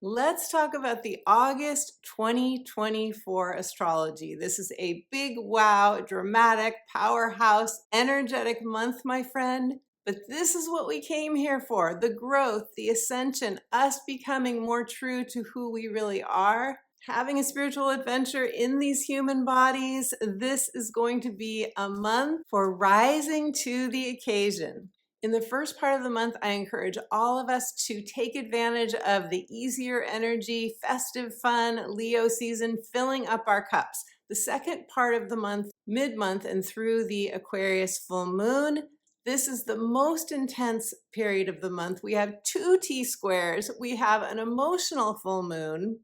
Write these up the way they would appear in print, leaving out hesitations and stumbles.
Let's talk about the August 2024 astrology. This is a big, wow, dramatic, powerhouse, energetic month, my friend. But this is what we came here for: the growth, the ascension, us becoming more true to who we really are, having a spiritual adventure in these human bodies. This is going to be a month for rising to the occasion. In the first part of the month, I encourage all of us to take advantage of the easier energy, festive fun, Leo season, filling up our cups. The second part of the month, mid-month and through the Aquarius full moon, this is the most intense period of the month. We have two T-squares, we have an emotional full moon,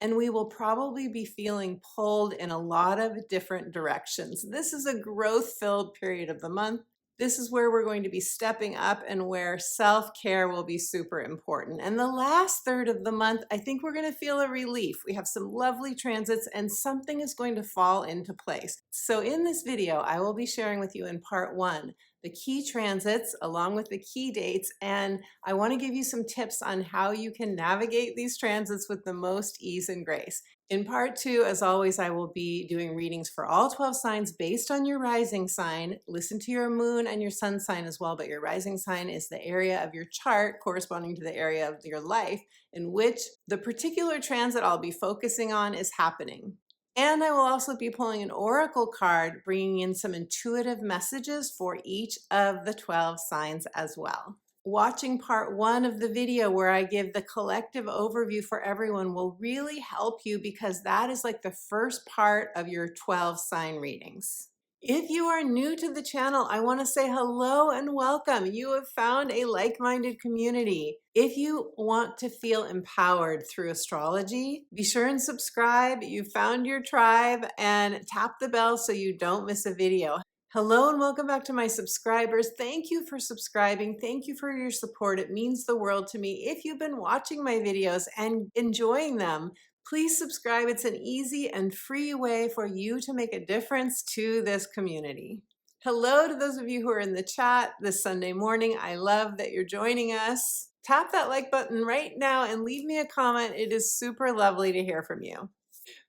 and we will probably be feeling pulled in a lot of different directions. This is a growth-filled period of the month. This is where we're going to be stepping up and where self-care will be super important. And the last third of the month, I think we're going to feel a relief. We have some lovely transits and something is going to fall into place. So in this video, I will be sharing with you in part one the key transits along with the key dates, and I want to give you some tips on how you can navigate these transits with the most ease and grace. In part two, as always, I will be doing readings for all 12 signs based on your rising sign. Listen to your moon and your sun sign as well, but your rising sign is the area of your chart corresponding to the area of your life in which the particular transit I'll be focusing on is happening. And I will also be pulling an oracle card, bringing in some intuitive messages for each of the 12 signs as well. Watching part one of the video where I give the collective overview for everyone will really help you, because that is like the first part of your 12 sign readings. If you are new to the channel, I want to say hello and welcome. You have found a like-minded community. If you want to feel empowered through astrology, be sure and subscribe. You found your tribe, and tap the bell so you don't miss a video. Hello and welcome back to my subscribers. Thank you for subscribing. Thank you for your support. It means the world to me. If you've been watching my videos and enjoying them, please subscribe. It's an easy and free way for you to make a difference to this community. Hello to those of you who are in the chat this Sunday morning. I love that you're joining us. Tap that like button right now and leave me a comment. It is super lovely to hear from you.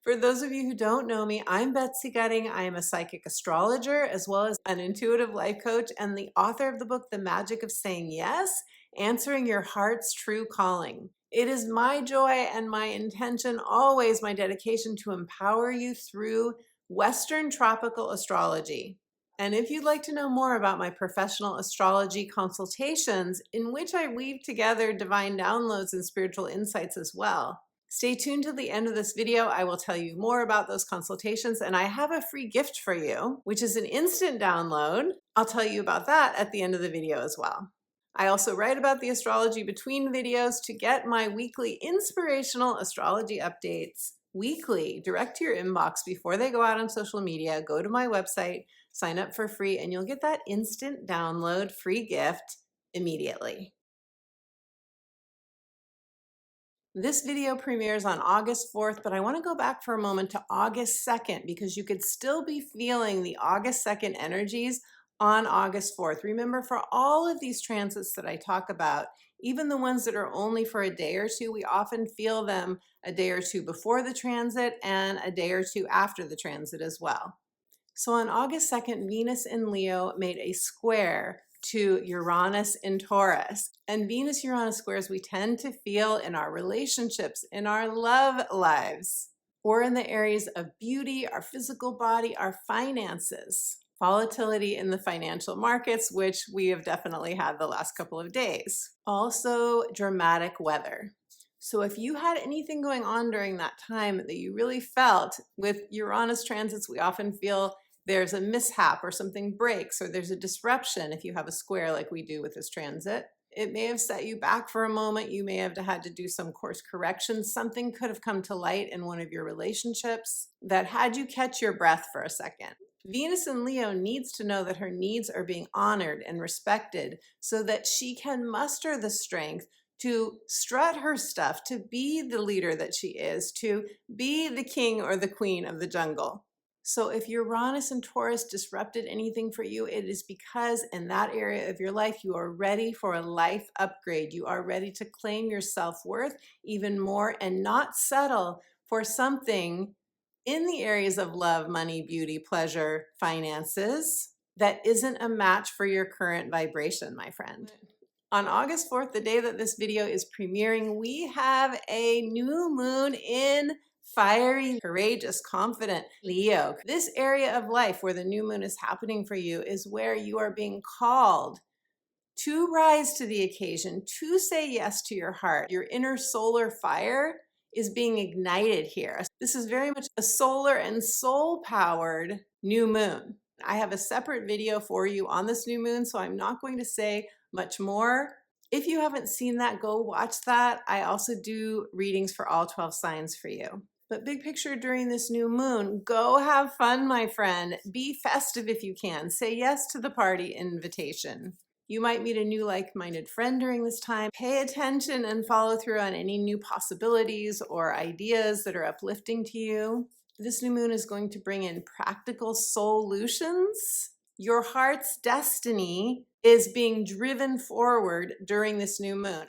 For those of you who don't know me, I'm Betsy Gutting. I am a psychic astrologer as well as an intuitive life coach and the author of the book, The Magic of Saying Yes, Answering Your Heart's True Calling. It is my joy and my intention, always my dedication, to empower you through Western tropical astrology. And if you'd like to know more about my professional astrology consultations, in which I weave together divine downloads and spiritual insights as well, stay tuned to the end of this video. I will tell you more about those consultations, and I have a free gift for you, which is an instant download. I'll tell you about that at the end of the video as well. I also write about the astrology between videos. To get my weekly inspirational astrology updates weekly direct to your inbox before they go out on social media, go to my website, sign up for free, and you'll get that instant download free gift immediately. This video premieres on August 4th, but I want to go back for a moment to August 2nd because you could still be feeling the August 2nd energies on August 4th. Remember, for all of these transits that I talk about, even the ones that are only for a day or two, we often feel them a day or two before the transit and a day or two after the transit as well. So on August 2nd, Venus in Leo made a square to Uranus in Taurus. And Venus-Uranus squares we tend to feel in our relationships, in our love lives, or in the areas of beauty, our physical body, our finances, volatility in the financial markets, which we have definitely had the last couple of days. Also, dramatic weather. So if you had anything going on during that time that you really felt, with Uranus transits, we often feel there's a mishap or something breaks or there's a disruption. If you have a square like we do with this transit, it may have set you back for a moment. You may have had to do some course corrections. Something could have come to light in one of your relationships that had you catch your breath for a second. Venus in Leo needs to know that her needs are being honored and respected so that she can muster the strength to strut her stuff, to be the leader that she is, to be the king or the queen of the jungle. So if Uranus and Taurus disrupted anything for you, it is because in that area of your life, you are ready for a life upgrade. You are ready to claim your self-worth even more and not settle for something in the areas of love, money, beauty, pleasure, finances that isn't a match for your current vibration, my friend. On August 4th, the day that this video is premiering, we have a new moon in fiery, courageous, confident Leo. This area of life where the new moon is happening for you is where you are being called to rise to the occasion, to say yes to your heart. Your inner solar fire is being ignited here. This is very much a solar and soul-powered new moon. I have a separate video for you on this new moon, so I'm not going to say much more. If you haven't seen that, go watch that. I also do readings for all 12 signs for you. But big picture during this new moon, go have fun, my friend. Be festive if you can. Say yes to the party invitation. You might meet a new like-minded friend during this time. Pay attention and follow through on any new possibilities or ideas that are uplifting to you. This new moon is going to bring in practical solutions. Your heart's destiny is being driven forward during this new moon.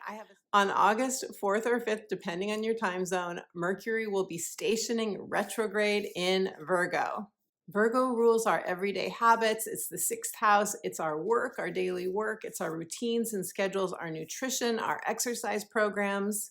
On August 4th or 5th, depending on your time zone, Mercury will be stationing retrograde in Virgo. Virgo rules our everyday habits. It's the 6th house. It's our work, our daily work. It's our routines and schedules, our nutrition, our exercise programs.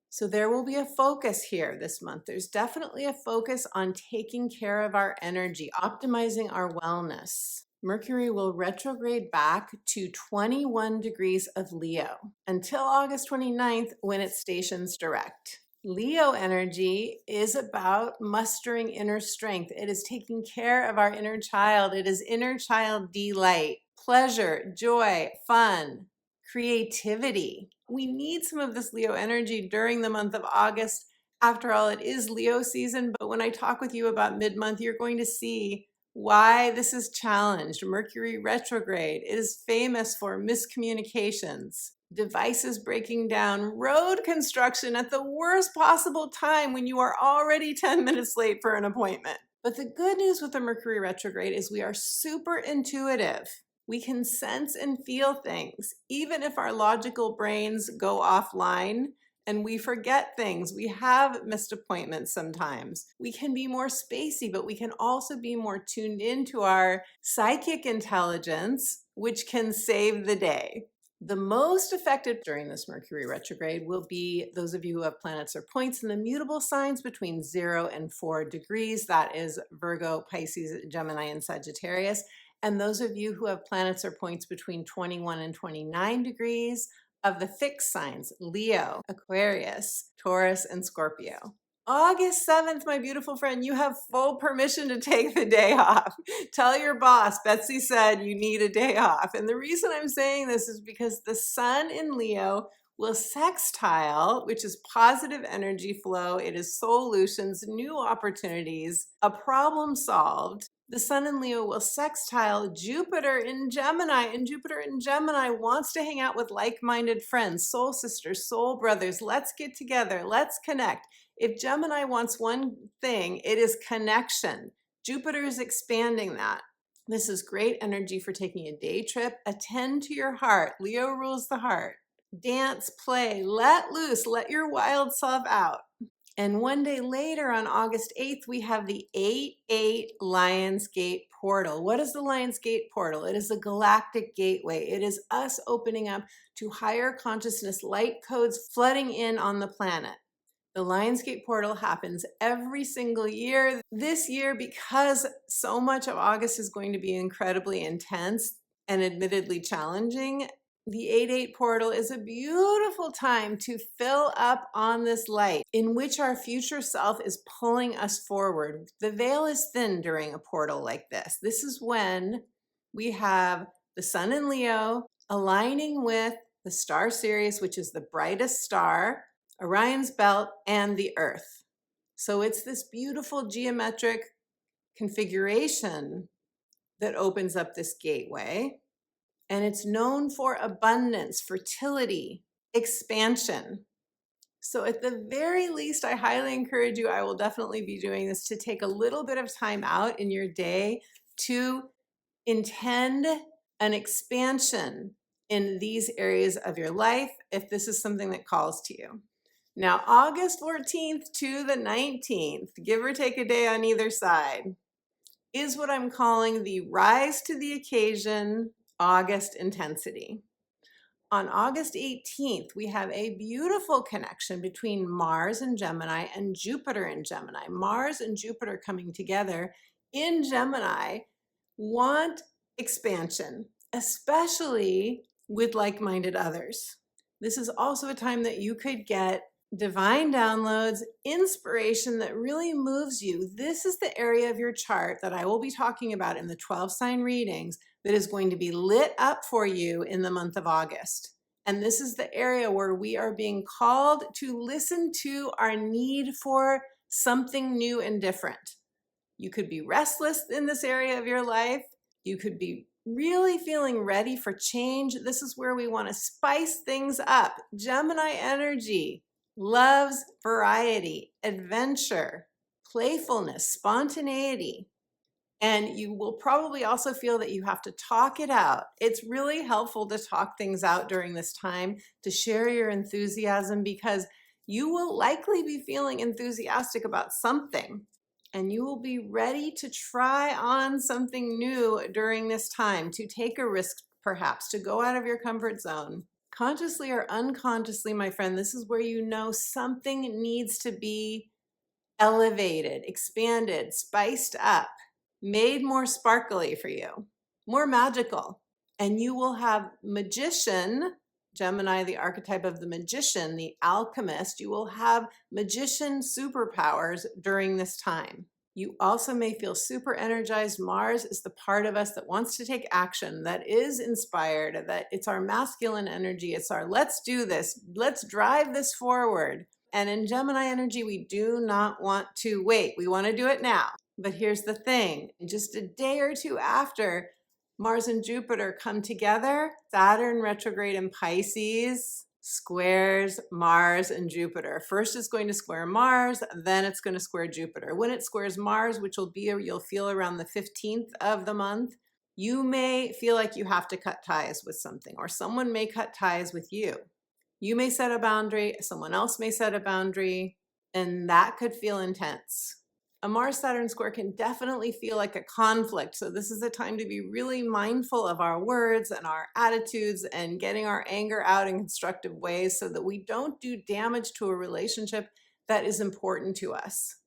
So there will be a focus here this month. There's definitely a focus on taking care of our energy, optimizing our wellness. Mercury will retrograde back to 21 degrees of Leo until August 29th when it stations direct. Leo energy is about mustering inner strength. It is taking care of our inner child. It is inner child delight, pleasure, joy, fun, creativity. We need some of this Leo energy during the month of August. After all, it is Leo season, but when I talk with you about mid-month, you're going to see why this is challenged. Mercury retrograde is famous for miscommunications, devices breaking down, road construction at the worst possible time when you are already 10 minutes late for an appointment. But the good news with the Mercury retrograde is we are super intuitive. We can sense and feel things, even if our logical brains go offline and we forget things. We have missed appointments sometimes. We can be more spacey, but we can also be more tuned into our psychic intelligence, which can save the day. The most affected during this Mercury retrograde will be those of you who have planets or points in the mutable signs between 0 and 4 degrees. That is Virgo, Pisces, Gemini, and Sagittarius. And those of you who have planets or points between 21 and 29 degrees of the fixed signs, Leo, Aquarius, Taurus, and Scorpio. August 7th, my beautiful friend, you have full permission to take the day off. Tell your boss, Betsy said you need a day off. And the reason I'm saying this is because the sun in Leo will sextile, which is positive energy flow. It is solutions, new opportunities, a problem solved. The sun in Leo will sextile Jupiter in Gemini, and Jupiter in Gemini wants to hang out with like-minded friends, soul sisters, soul brothers. Let's get together. Let's connect. If Gemini wants one thing, it is connection. Jupiter is expanding that. This is great energy for taking a day trip. Attend to your heart. Leo rules the heart. Dance, play, let loose, let your wild self out. And one day later on August 8th, we have the 8-8 Lionsgate portal. What is the Lionsgate portal? It is a galactic gateway. It is us opening up to higher consciousness light codes flooding in on the planet. The Lionsgate portal happens every single year. This year, because so much of August is going to be incredibly intense and admittedly challenging, the 8-8 portal is a beautiful time to fill up on this light in which our future self is pulling us forward. The veil is thin during a portal like this. This is when we have the sun in Leo aligning with the star Sirius, which is the brightest star, Orion's belt, and the Earth. So it's this beautiful geometric configuration that opens up this gateway. And it's known for abundance, fertility, expansion. So at the very least, I highly encourage you, I will definitely be doing this, to take a little bit of time out in your day to intend an expansion in these areas of your life if this is something that calls to you. Now, August 14th to the 19th, give or take a day on either side, is what I'm calling the rise to the occasion August intensity. On August 18th, we have a beautiful connection between Mars and Gemini and Jupiter in Gemini. Mars and Jupiter coming together in Gemini want expansion, especially with like-minded others. This is also a time that you could get divine downloads, inspiration that really moves you. This is the area of your chart that I will be talking about in the 12 sign readings that is going to be lit up for you in the month of August. And this is the area where we are being called to listen to our need for something new and different. You could be restless in this area of your life. You could be really feeling ready for change. This is where we want to spice things up. Gemini energy loves variety, adventure, playfulness, spontaneity. And you will probably also feel that you have to talk it out. It's really helpful to talk things out during this time, to share your enthusiasm, because you will likely be feeling enthusiastic about something. And you will be ready to try on something new during this time, to take a risk, perhaps, to go out of your comfort zone. Consciously or unconsciously, my friend, this is where you know something needs to be elevated, expanded, spiced up, made more sparkly for you, more magical. And you will have magician, Gemini, the archetype of the magician, the alchemist. You will have magician superpowers during this time. You also may feel super energized. Mars is the part of us that wants to take action, that is inspired, that it's our masculine energy. It's our let's do this, let's drive this forward. And in Gemini energy, we do not want to wait. We want to do it now. But here's the thing, just a day or two after Mars and Jupiter come together, Saturn retrograde in Pisces squares Mars and Jupiter. First it's going to square Mars, then it's going to square Jupiter. When it squares Mars, which will be, you'll feel around the 15th of the month, you may feel like you have to cut ties with something, or someone may cut ties with you. You may set a boundary, someone else may set a boundary, and that could feel intense. A Mars-Saturn square can definitely feel like a conflict. So this is a time to be really mindful of our words and our attitudes and getting our anger out in constructive ways so that we don't do damage to a relationship that is important to us.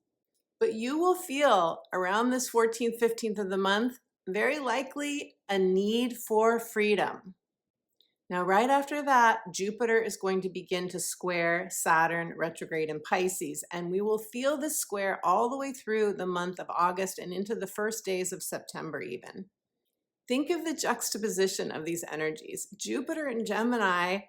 But you will feel around this 14th, 15th of the month, very likely a need for freedom. Now, right after that, Jupiter is going to begin to square Saturn retrograde in Pisces, and we will feel this square all the way through the month of August and into the first days of September even. Think of the juxtaposition of these energies. Jupiter in Gemini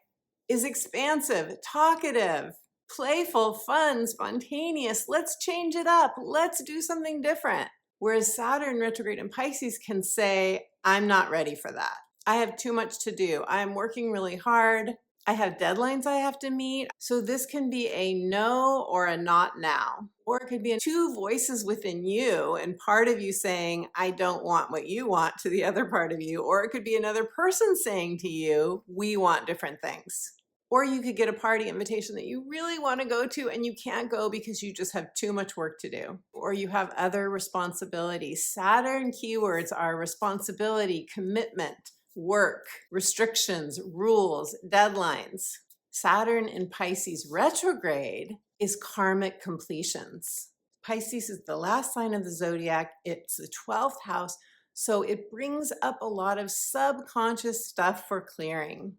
is expansive, talkative, playful, fun, spontaneous. Let's change it up. Let's do something different. Whereas Saturn retrograde in Pisces can say, I'm not ready for that. I have too much to do. I'm working really hard. I have deadlines I have to meet. So this can be a no or a not now. Or it could be two voices within you and part of you saying, I don't want what you want, to the other part of you. Or it could be another person saying to you, we want different things. Or you could get a party invitation that you really want to go to and you can't go because you just have too much work to do. Or you have other responsibilities. Saturn keywords are responsibility, commitment, work, restrictions, rules, deadlines. Saturn in Pisces retrograde is karmic completions. Pisces is the last sign of the zodiac. It's the 12th house. So it brings up a lot of subconscious stuff for clearing.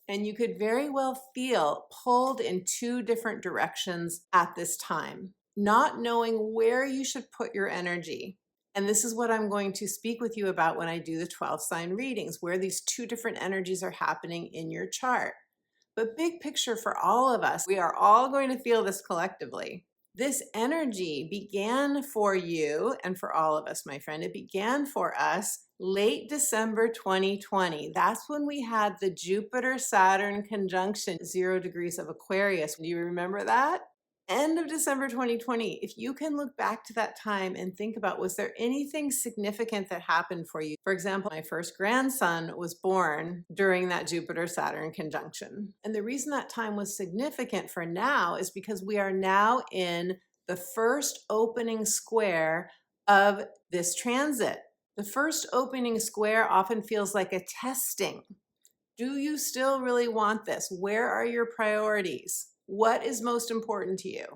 And you could very well feel pulled in two different directions at this time, not knowing where you should put your energy. And this is what I'm going to speak with you about when I do the 12 sign readings, where these two different energies are happening in your chart. But big picture for all of us, we are all going to feel this collectively. This energy began for you and for all of us, my friend. It began for us late December 2020. That's when we had the Jupiter-Saturn conjunction, 0 degrees of Aquarius. Do you remember that? End of December 2020. If you can look back to that time and think about, was there anything significant that happened for you? For example, my first grandson was born during that Jupiter-Saturn conjunction. And the reason that time was significant for now is because we are now in the first opening square of this transit. The first opening square often feels like a testing. Do you still really want this? Where are your priorities? What is most important to you?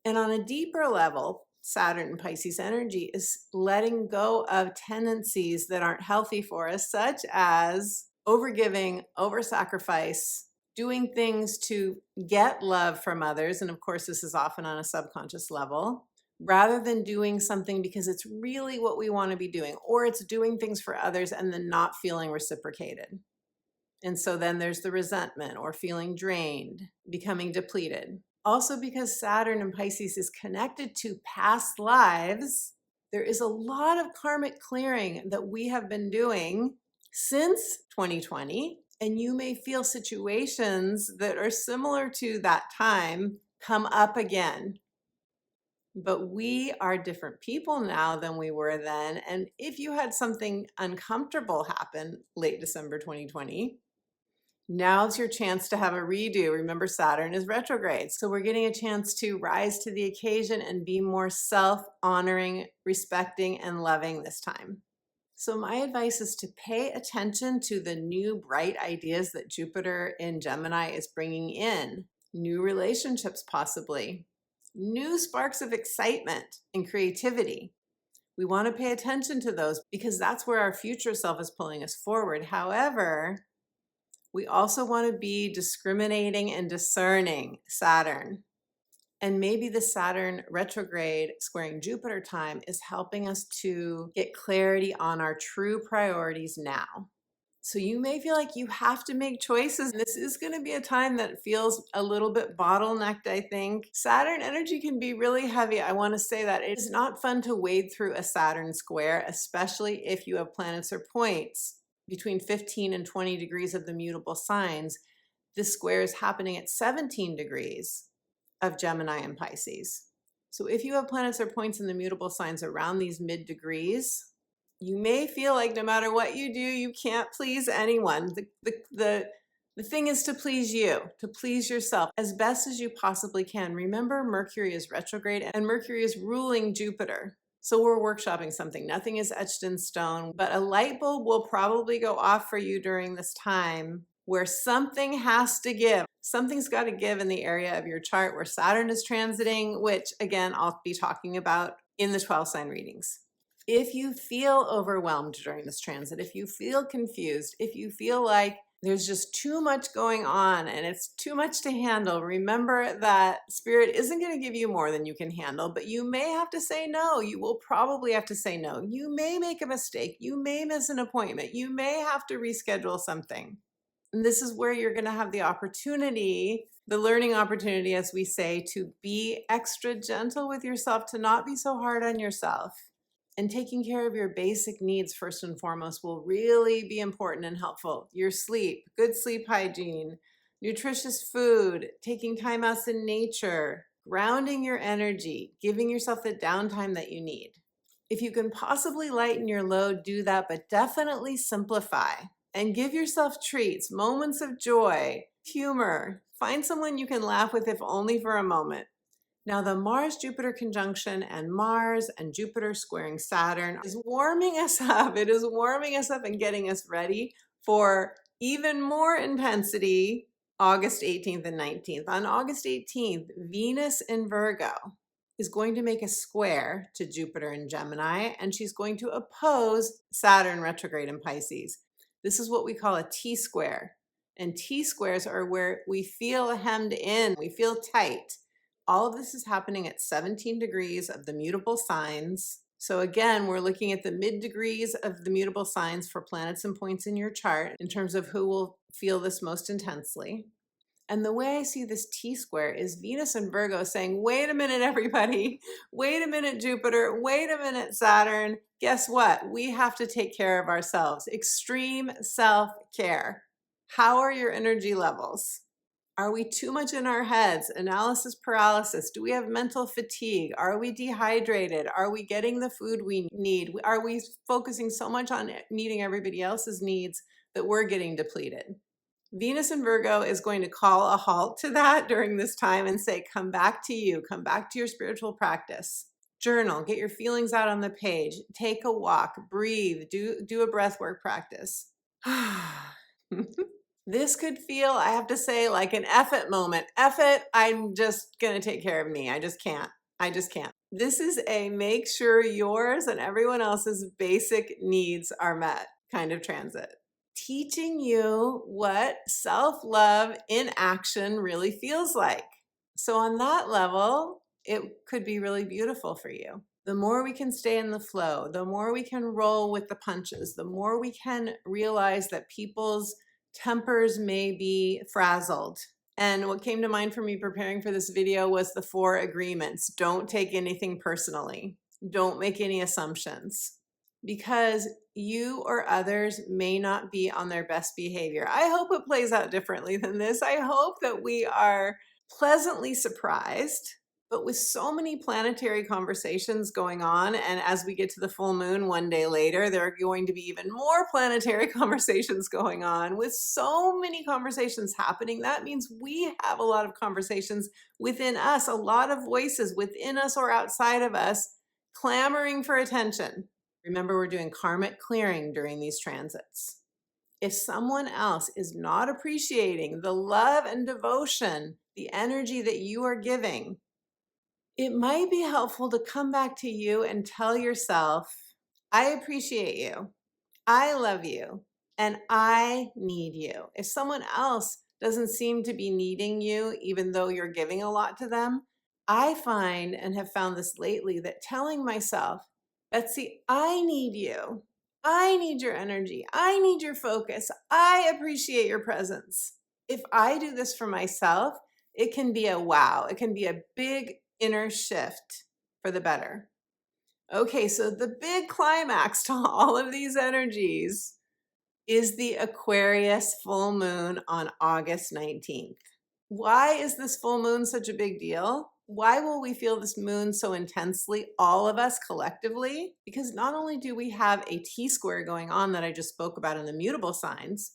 And on a deeper level, Saturn and Pisces energy is letting go of tendencies that aren't healthy for us, such as overgiving, oversacrifice, doing things to get love from others. And of course, this is often on a subconscious level, rather than doing something because it's really what we want to be doing, or it's doing things for others and then not feeling reciprocated. And so then there's the resentment or feeling drained, becoming depleted. Also, because Saturn and Pisces is connected to past lives, there is a lot of karmic clearing that we have been doing since 2020. And you may feel situations that are similar to that time come up again. But we are different people now than we were then. And if you had something uncomfortable happen late December 2020, now's your chance to have a redo. Remember, Saturn is retrograde. So we're getting a chance to rise to the occasion and be more self-honoring, respecting, and loving this time. So my advice is to pay attention to the new bright ideas that Jupiter in Gemini is bringing in. New relationships, possibly. New sparks of excitement and creativity. We want to pay attention to those because that's where our future self is pulling us forward. However, we also want to be discriminating and discerning, Saturn. And maybe the Saturn retrograde squaring Jupiter time is helping us to get clarity on our true priorities now. So you may feel like you have to make choices. This is going to be a time that feels a little bit bottlenecked, I think. Saturn energy can be really heavy. I want to say that it is not fun to wade through a Saturn square, especially if you have planets or points between 15 and 20 degrees of the mutable signs. This square is happening at 17 degrees of Gemini and Pisces. So if you have planets or points in the mutable signs around these mid degrees, you may feel like no matter what you do, you can't please anyone. The thing is to please you, to please yourself as best as you possibly can. Remember, Mercury is retrograde and Mercury is ruling Jupiter. So we're workshopping something. Nothing is etched in stone, but a light bulb will probably go off for you during this time where something has to give. Something's got to give in the area of your chart where Saturn is transiting, which again, I'll be talking about in the 12 sign readings. If you feel overwhelmed during this transit, if you feel confused, if you feel like there's just too much going on and it's too much to handle, remember that Spirit isn't going to give you more than you can handle, but you may have to say no. You will probably have to say no. You may make a mistake. You may miss an appointment. You may have to reschedule something. And this is where you're going to have the opportunity, the learning opportunity, as we say, to be extra gentle with yourself, to not be so hard on yourself. And taking care of your basic needs first and foremost will really be important and helpful. Your sleep, good sleep hygiene, nutritious food, taking time outs in nature, grounding your energy, giving yourself the downtime that you need. If you can possibly lighten your load, do that, but definitely simplify and give yourself treats, moments of joy, humor. Find someone you can laugh with, if only for a moment. Now, the Mars-Jupiter conjunction and Mars and Jupiter squaring Saturn is warming us up. It is warming us up and getting us ready for even more intensity August 18th and 19th. On August 18th, Venus in Virgo is going to make a square to Jupiter in Gemini, and she's going to oppose Saturn retrograde in Pisces. This is what we call a T-square. And T-squares are where we feel hemmed in, we feel tight. All of this is happening at 17 degrees of the mutable signs. So again, we're looking at the mid degrees of the mutable signs for planets and points in your chart in terms of who will feel this most intensely. And the way I see this T-square is Venus and Virgo saying, wait a minute, everybody. Wait a minute, Jupiter. Wait a minute, Saturn. Guess what? We have to take care of ourselves. Extreme self-care. How are your energy levels? Are we too much in our heads? Analysis paralysis? Do we have mental fatigue? Are we dehydrated? Are we getting the food we need? Are we focusing so much on meeting everybody else's needs that we're getting depleted? Venus in Virgo is going to call a halt to that during this time and say, come back to you, come back to your spiritual practice. Journal, get your feelings out on the page, take a walk, breathe, do a breath work practice. This could feel, I have to say, like an F it moment. F it, I'm just gonna take care of me. I just can't. This is a make sure yours and everyone else's basic needs are met kind of transit. Teaching you what self-love in action really feels like. So on that level, it could be really beautiful for you. The more we can stay in the flow, the more we can roll with the punches, the more we can realize that people's tempers may be frazzled. And what came to mind for me preparing for this video was the 4 agreements. Don't take anything personally. Don't make any assumptions, because you or others may not be on their best behavior. I hope it plays out differently than this. I hope that we are pleasantly surprised. But with so many planetary conversations going on, and as we get to the full moon one day later, there are going to be even more planetary conversations going on. With so many conversations happening, that means we have a lot of conversations within us, a lot of voices within us or outside of us clamoring for attention. Remember, we're doing karmic clearing during these transits. If someone else is not appreciating the love and devotion, the energy that you are giving, it might be helpful to come back to you and tell yourself, I appreciate you, I love you, and I need you. If someone else doesn't seem to be needing you, even though you're giving a lot to them, I find and have found this lately that telling myself, Betsy, I need you. I need your energy. I need your focus. I appreciate your presence. If I do this for myself, it can be a wow. It can be a big inner shift for the better. Okay, so the big climax to all of these energies is the Aquarius full moon on August 19th. Why is this full moon such a big deal? Why will we feel this moon so intensely, all of us collectively? Because not only do we have a T-square going on that I just spoke about in the mutable signs,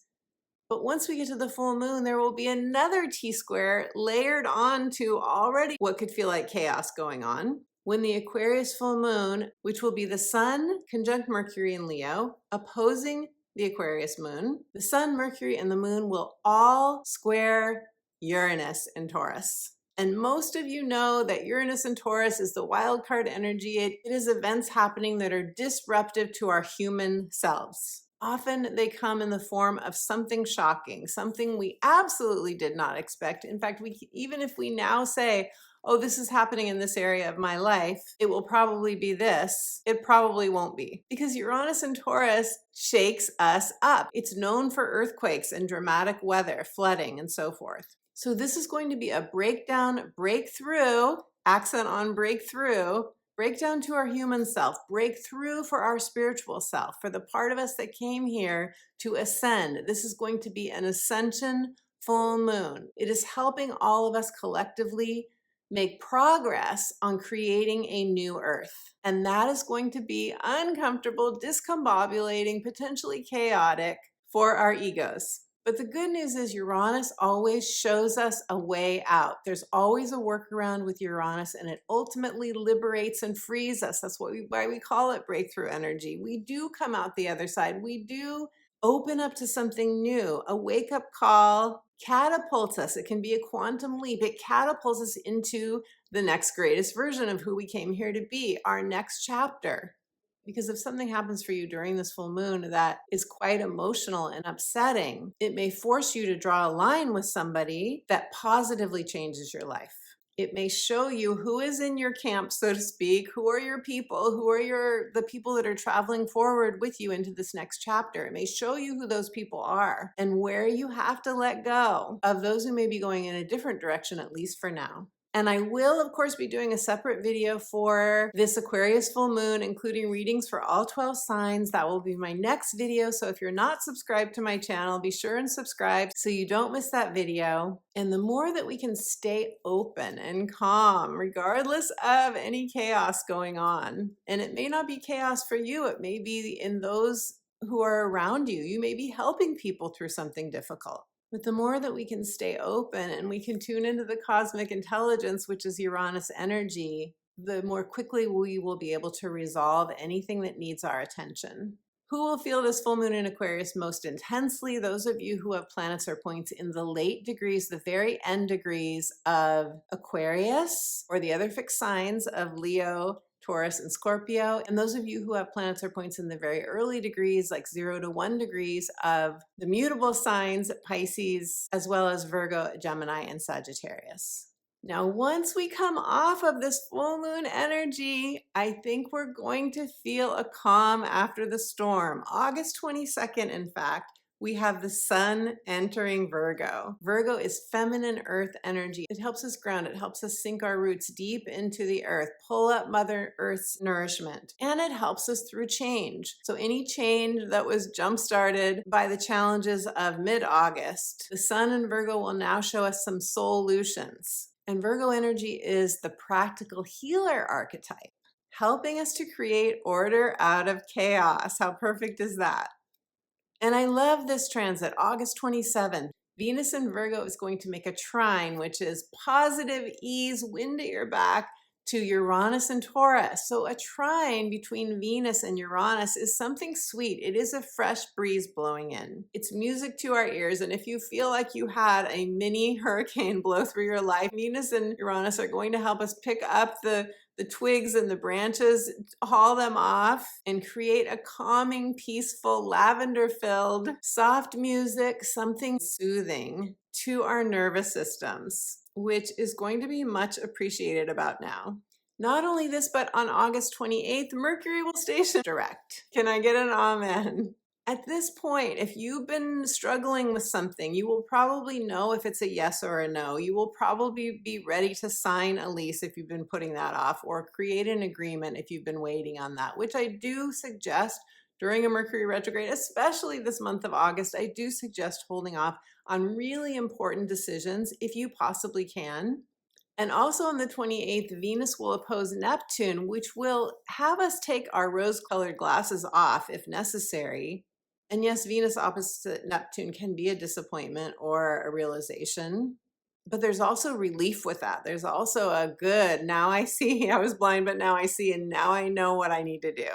but once we get to the full moon, there will be another T-square layered onto already what could feel like chaos going on. When the Aquarius full moon, which will be the Sun conjunct Mercury in Leo, opposing the Aquarius moon, the Sun, Mercury, and the moon will all square Uranus in Taurus. And most of you know that Uranus in Taurus is the wild card energy. It is events happening that are disruptive to our human selves. Often they come in the form of something shocking, something we absolutely did not expect. In fact, even if we now say, oh, this is happening in this area of my life, it will probably be this, it probably won't be. Because Uranus in Taurus shakes us up. It's known for earthquakes and dramatic weather, flooding, and so forth. So this is going to be a breakdown, breakthrough, accent on breakthrough, breakdown to our human self, breakthrough for our spiritual self, for the part of us that came here to ascend. This is going to be an ascension full moon. It is helping all of us collectively make progress on creating a new earth. And that is going to be uncomfortable, discombobulating, potentially chaotic for our egos. But the good news is Uranus always shows us a way out. There's always a workaround with Uranus, and it ultimately liberates and frees us. That's why we call it breakthrough energy. We do come out the other side. We do open up to something new. A wake-up call catapults us. It can be a quantum leap. It catapults us into the next greatest version of who we came here to be, our next chapter. Because if something happens for you during this full moon that is quite emotional and upsetting, it may force you to draw a line with somebody that positively changes your life. It may show you who is in your camp, so to speak, who are your people, who are the people that are traveling forward with you into this next chapter. It may show you who those people are and where you have to let go of those who may be going in a different direction, at least for now. And I will, of course, be doing a separate video for this Aquarius full moon, including readings for all 12 signs. That will be my next video. So if you're not subscribed to my channel, be sure and subscribe so you don't miss that video. And the more that we can stay open and calm, regardless of any chaos going on, and it may not be chaos for you, it may be in those who are around you. You may be helping people through something difficult. But the more that we can stay open and we can tune into the cosmic intelligence, which is Uranus energy, the more quickly we will be able to resolve anything that needs our attention. Who will feel this full moon in Aquarius most intensely? Those of you who have planets or points in the late degrees, the very end degrees of Aquarius, or the other fixed signs of Leo, Taurus, and Scorpio. And those of you who have planets or points in the very early degrees, like 0 to 1 degrees of the mutable signs, Pisces, as well as Virgo, Gemini, and Sagittarius. Now, once we come off of this full moon energy, I think we're going to feel a calm after the storm. August 22nd, in fact, we have the sun entering Virgo. Virgo is feminine earth energy. It helps us ground. It helps us sink our roots deep into the earth, pull up Mother Earth's nourishment, and it helps us through change. So any change that was jump-started by the challenges of mid-August, the sun in Virgo will now show us some solutions. And Virgo energy is the practical healer archetype, helping us to create order out of chaos. How perfect is that? And I love this transit, August 27th. Venus in Virgo is going to make a trine, which is positive ease, wind at your back, to Uranus and Taurus. So a trine between Venus and Uranus is something sweet. It is a fresh breeze blowing in. It's music to our ears. And if you feel like you had a mini hurricane blow through your life, Venus and Uranus are going to help us pick up the twigs and the branches, haul them off, and create a calming, peaceful, lavender-filled, soft music, something soothing to our nervous systems, which is going to be much appreciated about now. Not only this, but on August 28th, Mercury will station direct. Can I get an amen? At this point, if you've been struggling with something, you will probably know if it's a yes or a no. You will probably be ready to sign a lease if you've been putting that off, or create an agreement if you've been waiting on that, which I do suggest during a Mercury retrograde, especially this month of August. I do suggest holding off on really important decisions if you possibly can. And also on the 28th, Venus will oppose Neptune, which will have us take our rose-colored glasses off if necessary. And yes, Venus opposite Neptune can be a disappointment or a realization, but there's also relief with that. There's also a good, now I see, I was blind, but now I see, and now I know what I need to do.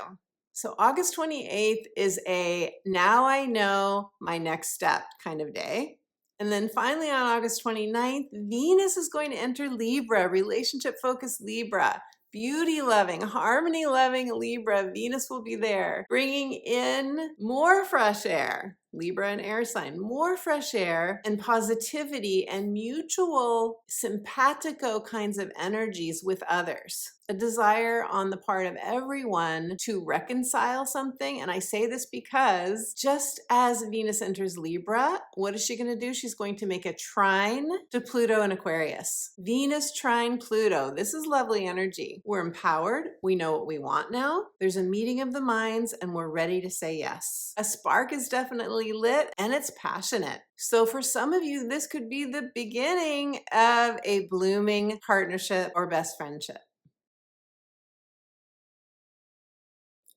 So August 28th is a now I know my next step kind of day. And then finally on August 29th, Venus is going to enter Libra, relationship-focused Libra. Beauty-loving, harmony-loving Libra, Venus will be there, bringing in more fresh air. Libra and air sign, more fresh air and positivity and mutual simpatico kinds of energies with others. A desire on the part of everyone to reconcile something. And I say this because just as Venus enters Libra, what is she going to do? She's going to make a trine to Pluto in Aquarius. Venus trine Pluto. This is lovely energy. We're empowered. We know what we want now. There's a meeting of the minds and we're ready to say yes. A spark is definitely lit and it's passionate. So for some of you, this could be the beginning of a blooming partnership or best friendship.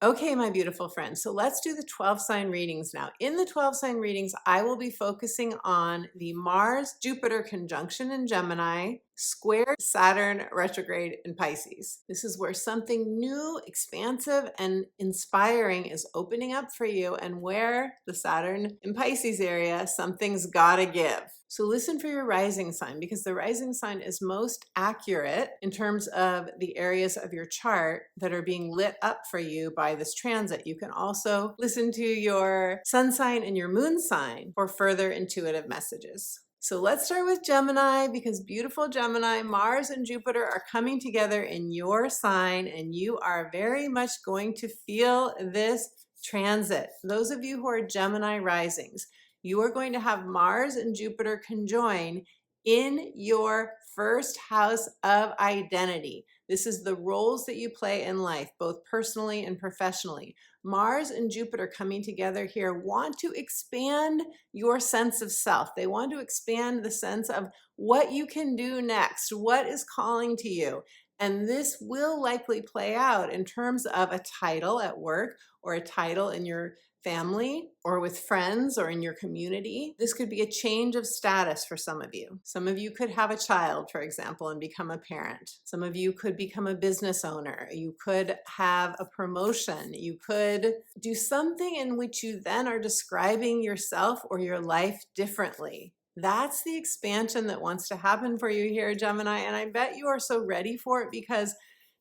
Okay, my beautiful friends, so let's do the 12 sign readings now. In the 12 sign readings, I will be focusing on the Mars-Jupiter conjunction in Gemini, square Saturn retrograde in Pisces. This is where something new, expansive, and inspiring is opening up for you, and where the Saturn in Pisces area, something's gotta give. So listen for your rising sign, because the rising sign is most accurate in terms of the areas of your chart that are being lit up for you by this transit. You can also listen to your sun sign and your moon sign for further intuitive messages. So let's start with Gemini, because beautiful Gemini, Mars and Jupiter are coming together in your sign, and you are very much going to feel this transit. Those of you who are Gemini risings, you are going to have Mars and Jupiter conjoin in your first house of identity. This is the roles that you play in life, both personally and professionally. Mars and Jupiter coming together here want to expand your sense of self. They want to expand the sense of what you can do next, what is calling to you. And this will likely play out in terms of a title at work, or a title in your family, or with friends, or in your community. This could be a change of status for some of you. Some of you could have a child, for example, and become a parent. Some of you could become a business owner. You could have a promotion. You could do something in which you then are describing yourself or your life differently. That's the expansion that wants to happen for you here, Gemini, and I bet you are so ready for it, because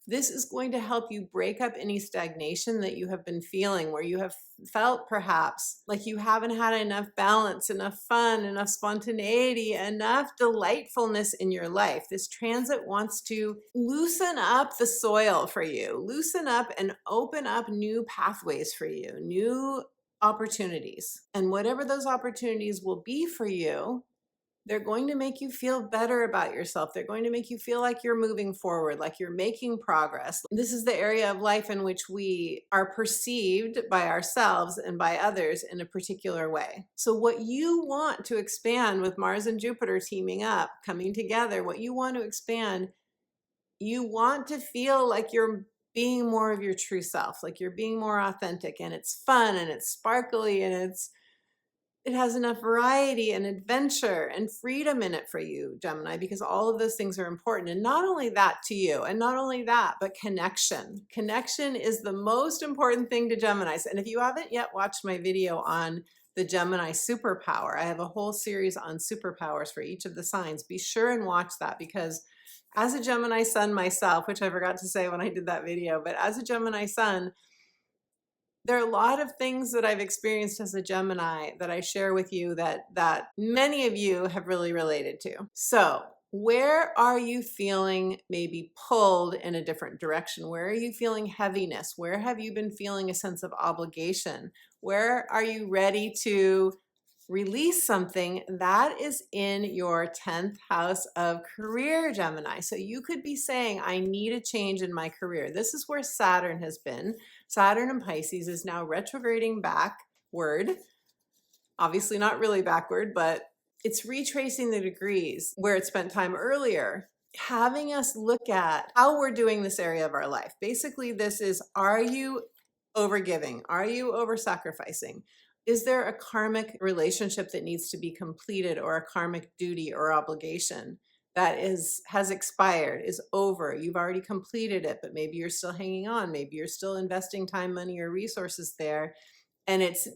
this is going to help you break up any stagnation that you have been feeling, where you have felt perhaps like you haven't had enough balance, enough fun, enough spontaneity, enough delightfulness in your life. This transit wants to loosen up the soil for you, loosen up and open up new pathways for you, new opportunities. And whatever those opportunities will be for you, they're going to make you feel better about yourself. They're going to make you feel like you're moving forward, like you're making progress. This is the area of life in which we are perceived by ourselves and by others in a particular way. So what you want to expand with Mars and Jupiter teaming up, coming together, what you want to expand, you want to feel like you're being more of your true self, like you're being more authentic, and it's fun and it's sparkly and it has enough variety and adventure and freedom in it for you, Gemini, because all of those things are important. And not only that to you, and not only that, but connection. Connection is the most important thing to Geminis. And if you haven't yet watched my video on the Gemini superpower, I have a whole series on superpowers for each of the signs. Be sure and watch that, because as a Gemini sun myself, which I forgot to say when I did that video, but as a Gemini sun, there are a lot of things that I've experienced as a Gemini that I share with you that many of you have really related to. So where are you feeling maybe pulled in a different direction? Where are you feeling heaviness? Where have you been feeling a sense of obligation? Where are you ready to release something? That is in your 10th house of career, Gemini. So you could be saying, I need a change in my career. This is where Saturn has been. Saturn in Pisces is now retrograding backward. Obviously not really backward, but it's retracing the degrees where it spent time earlier, having us look at how we're doing this area of our life. Basically, this is, are you overgiving? Are you over-sacrificing? Is there a karmic relationship that needs to be completed, or a karmic duty or obligation that has expired, is over? You've already completed it, but maybe you're still hanging on. Maybe you're still investing time, money, or resources there, and it's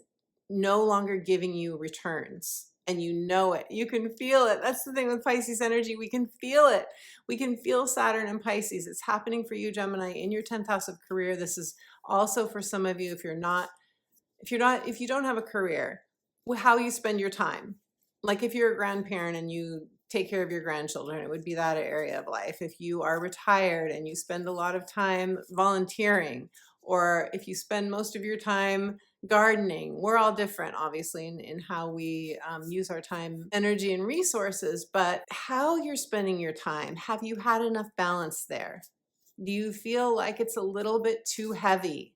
no longer giving you returns. And you know it. You can feel it. That's the thing with Pisces energy. We can feel it. We can feel Saturn and Pisces. It's happening for you, Gemini, in your 10th house of career. This is also for some of you, if you don't have a career, how you spend your time. Like if you're a grandparent and you take care of your grandchildren, it would be that area of life. If you are retired and you spend a lot of time volunteering, or if you spend most of your time gardening, we're all different, obviously, in how we use our time, energy, and resources, but how you're spending your time, have you had enough balance there? Do you feel like it's a little bit too heavy?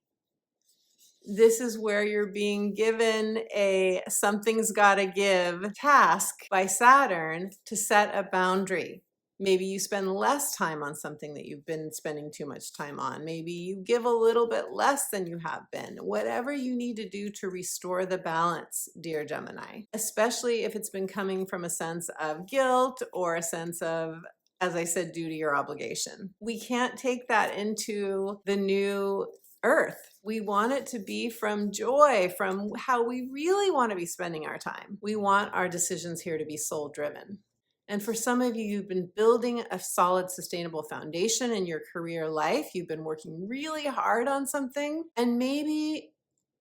This is where you're being given a something's gotta give task by Saturn to set a boundary. Maybe you spend less time on something that you've been spending too much time on. Maybe you give a little bit less than you have been. Whatever you need to do to restore the balance, dear Gemini, especially if it's been coming from a sense of guilt or a sense of, as I said, duty or obligation. We can't take that into the new Earth. We want it to be from joy, from how we really want to be spending our time. We want our decisions here to be soul driven. And for some of you, you've been building a solid, sustainable foundation in your career life. You've been working really hard on something, and maybe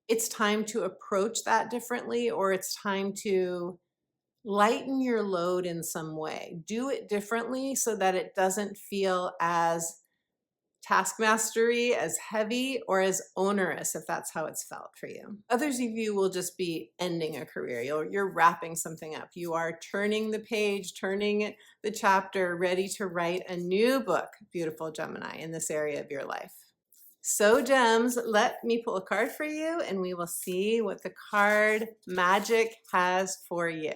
it's time to approach that differently, or it's time to lighten your load in some way. Do it differently so that it doesn't feel as taskmastery, as heavy, or as onerous, if that's how it's felt for you. Others of you will just be ending a career. You're wrapping something up. You are turning the page, turning the chapter, ready to write a new book, beautiful Gemini, in this area of your life. So gems, let me pull a card for you and we will see what the card magic has for you.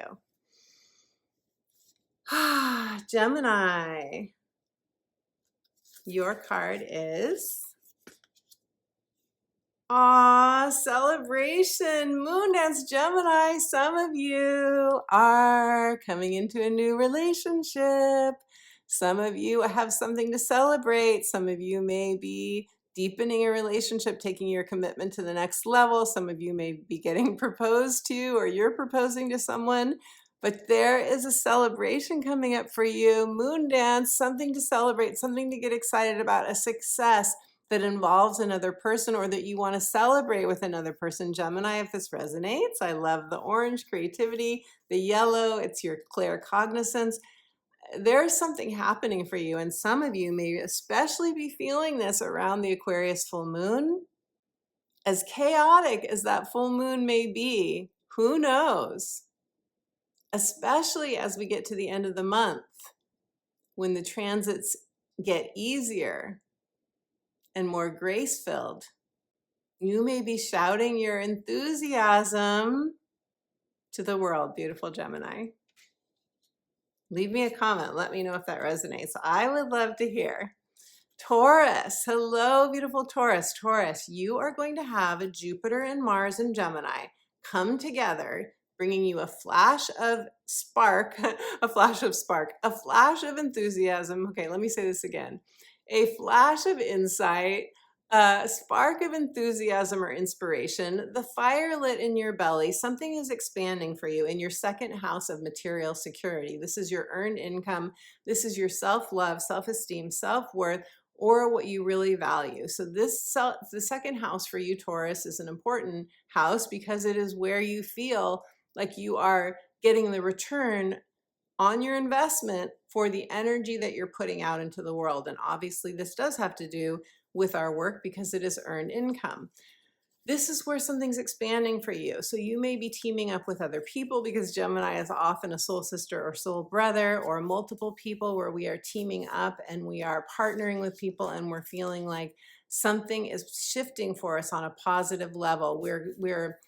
Gemini, your card is, celebration, moon dance, Gemini. Some of you are coming into a new relationship. Some of you have something to celebrate. Some of you may be deepening a relationship, taking your commitment to the next level. Some of you may be getting proposed to, or you're proposing to someone. But there is a celebration coming up for you. Moon dance, something to celebrate, something to get excited about, a success that involves another person or that you want to celebrate with another person. Gemini, if this resonates, I love the orange, creativity, the yellow, it's your claircognizance. There's something happening for you, and some of you may especially be feeling this around the Aquarius full moon. As chaotic as that full moon may be, who knows? Especially as we get to the end of the month, when the transits get easier and more grace-filled, you may be shouting your enthusiasm to the world, beautiful Gemini. Leave me a comment. Let me know if that resonates. I would love to hear. Taurus, hello, beautiful Taurus. Taurus, you are going to have a Jupiter and Mars and Gemini come together, bringing you a flash of spark, a flash of enthusiasm. Okay, let me say this again. A flash of insight, a spark of enthusiasm or inspiration, the fire lit in your belly. Something is expanding for you in your second house of material security. This is your earned income. This is your self-love, self-esteem, self-worth, or what you really value. So the second house for you, Taurus, is an important house because it is where you feel like you are getting the return on your investment for the energy that you're putting out into the world. And obviously this does have to do with our work because it is earned income. This is where something's expanding for you. So you may be teaming up with other people because Gemini is often a soul sister or soul brother, or multiple people where we are teaming up and we are partnering with people and we're feeling like something is shifting for us on a positive level. We're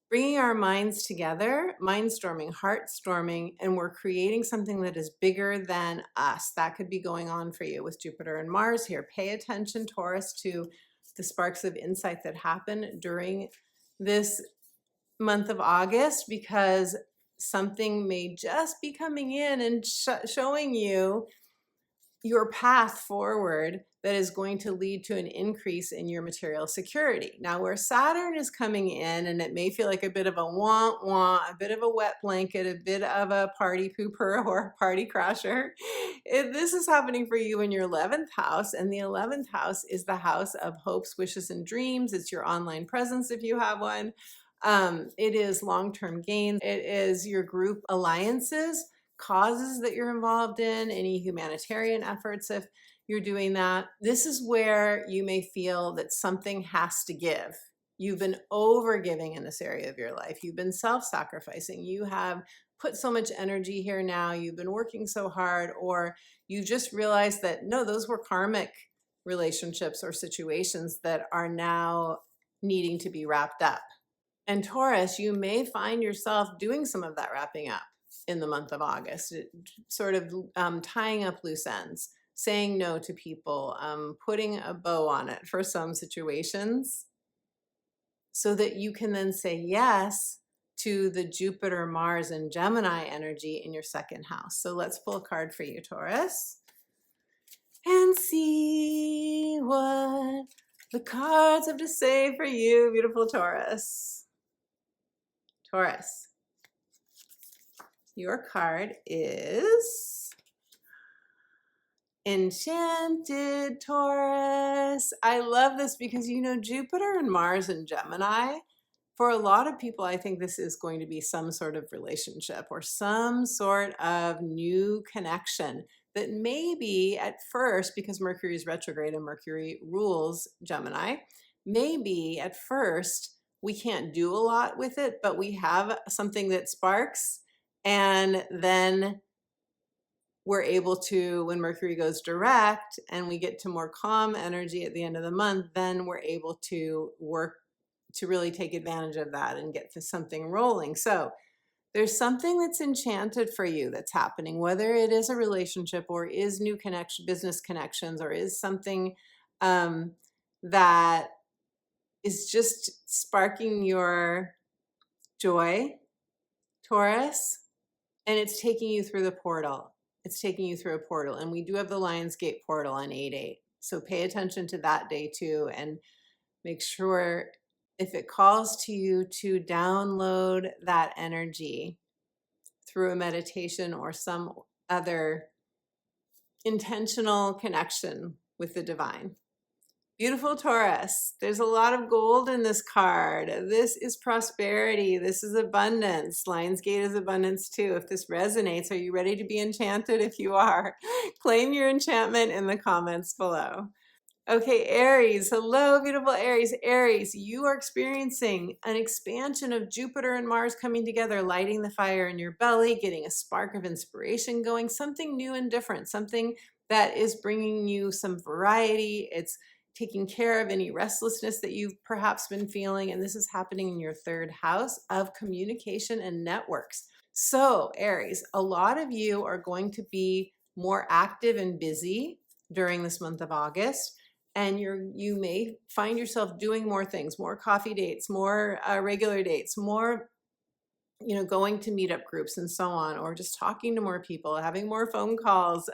bringing our minds together, mind-storming, heart-storming, and we're creating something that is bigger than us. That could be going on for you with Jupiter and Mars here. Pay attention, Taurus, to the sparks of insight that happen during this month of August, because something may just be coming in and showing you your path forward that is going to lead to an increase in your material security. Now, where Saturn is coming in, and it may feel like a bit of a wah-wah, a bit of a wet blanket, a bit of a party pooper or a party crasher, this is happening for you in your 11th house, and the 11th house is the house of hopes, wishes, and dreams. It's your online presence if you have one. It is long-term gains. It is your group alliances, causes that you're involved in, any humanitarian efforts if you're doing that. This is where you may feel that something has to give. You've been over-giving in this area of your life. You've been self-sacrificing. You have put so much energy here now. You've been working so hard, or you just realized that, no, those were karmic relationships or situations that are now needing to be wrapped up. And Taurus, you may find yourself doing some of that wrapping up in the month of August, sort of tying up loose ends, saying no to people, putting a bow on it for some situations, so that you can then say yes to the Jupiter, Mars, and Gemini energy in your second house. So let's pull a card for you, Taurus, and see what the cards have to say for you, beautiful Taurus. Taurus, your card is Enchanted, Taurus. I love this because, you know, Jupiter and Mars and Gemini, For a lot of people, I think this is going to be some sort of relationship or some sort of new connection that maybe at first, because Mercury is retrograde and Mercury rules Gemini, maybe at first we can't do a lot with it, but we have something that sparks, and then we're able to, when Mercury goes direct and we get to more calm energy at the end of the month, then we're able to work to really take advantage of that and get to something rolling. So there's something that's enchanted for you that's happening, whether it is a relationship or is new connection, business connections, or is something that is just sparking your joy, Taurus, and it's taking you through the portal. It's taking you through a portal, and we do have the Lionsgate portal on 8/8. So pay attention to that day too, and make sure if it calls to you to download that energy through a meditation or some other intentional connection with the divine. Beautiful Taurus. There's a lot of gold in this card. This is prosperity. This is abundance. Lionsgate is abundance too. If this resonates, are you ready to be enchanted? If you are, claim your enchantment in the comments below. Okay, Aries. Hello, beautiful Aries. Aries, you are experiencing an expansion of Jupiter and Mars coming together, lighting the fire in your belly, getting a spark of inspiration going, something new and different, something that is bringing you some variety. It's taking care of any restlessness that you've perhaps been feeling. And this is happening in your third house of communication and networks. So, Aries, a lot of you are going to be more active and busy during this month of August. And you may find yourself doing more things, more coffee dates, more regular dates, more, going to meetup groups and so on, or just talking to more people, having more phone calls,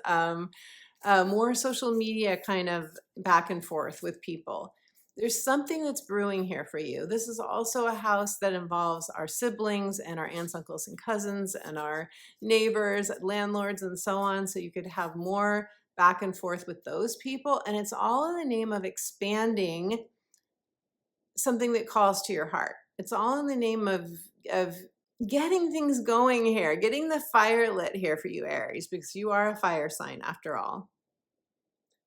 more social media kind of back and forth with people. There's something that's brewing here for you. This is also a house that involves our siblings and our aunts, uncles, and cousins and our neighbors, landlords, and so on. So you could have more back and forth with those people. And it's all in the name of expanding something that calls to your heart. It's all in the name of getting things going here, getting the fire lit here for you, Aries, because you are a fire sign after all.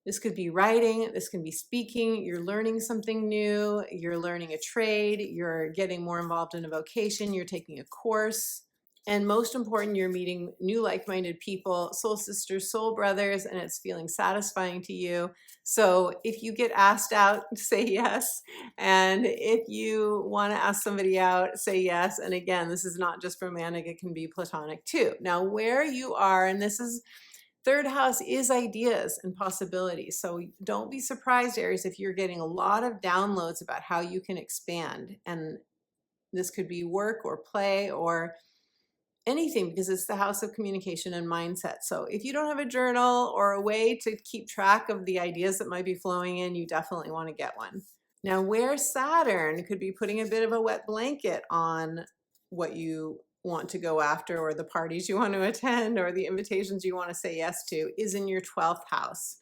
This could be writing, this can be speaking, you're learning something new, you're learning a trade, you're getting more involved in a vocation, you're taking a course. And most important, you're meeting new like-minded people, soul sisters, soul brothers, and it's feeling satisfying to you. So if you get asked out, say yes. And if you want to ask somebody out, say yes. And again, this is not just romantic, it can be platonic too. Now, where you are, and this is third house, is ideas and possibilities. So don't be surprised, Aries, if you're getting a lot of downloads about how you can expand. And this could be work or play or anything, because it's the house of communication and mindset. So if you don't have a journal or a way to keep track of the ideas that might be flowing in, you definitely want to get one. Now, where Saturn could be putting a bit of a wet blanket on what you want to go after, or the parties you want to attend, or the invitations you want to say yes to, is in your 12th house.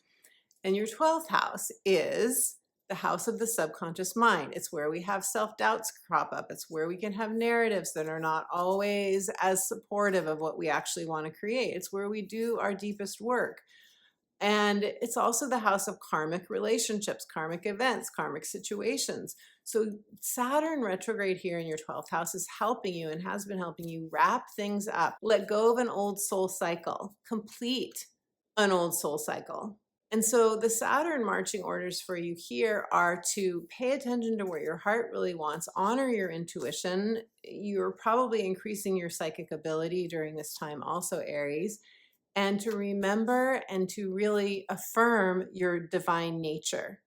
And your 12th house is the house of the subconscious mind. It's where we have self-doubts crop up. It's where we can have narratives that are not always as supportive of what we actually want to create. It's where we do our deepest work. And it's also the house of karmic relationships, karmic events, karmic situations. So Saturn retrograde here in your 12th house is helping you and has been helping you wrap things up, let go of an old soul cycle, complete an old soul cycle. And so the Saturn marching orders for you here are to pay attention to what your heart really wants, honor your intuition. You're probably increasing your psychic ability during this time also, Aries, and to remember and to really affirm your divine nature,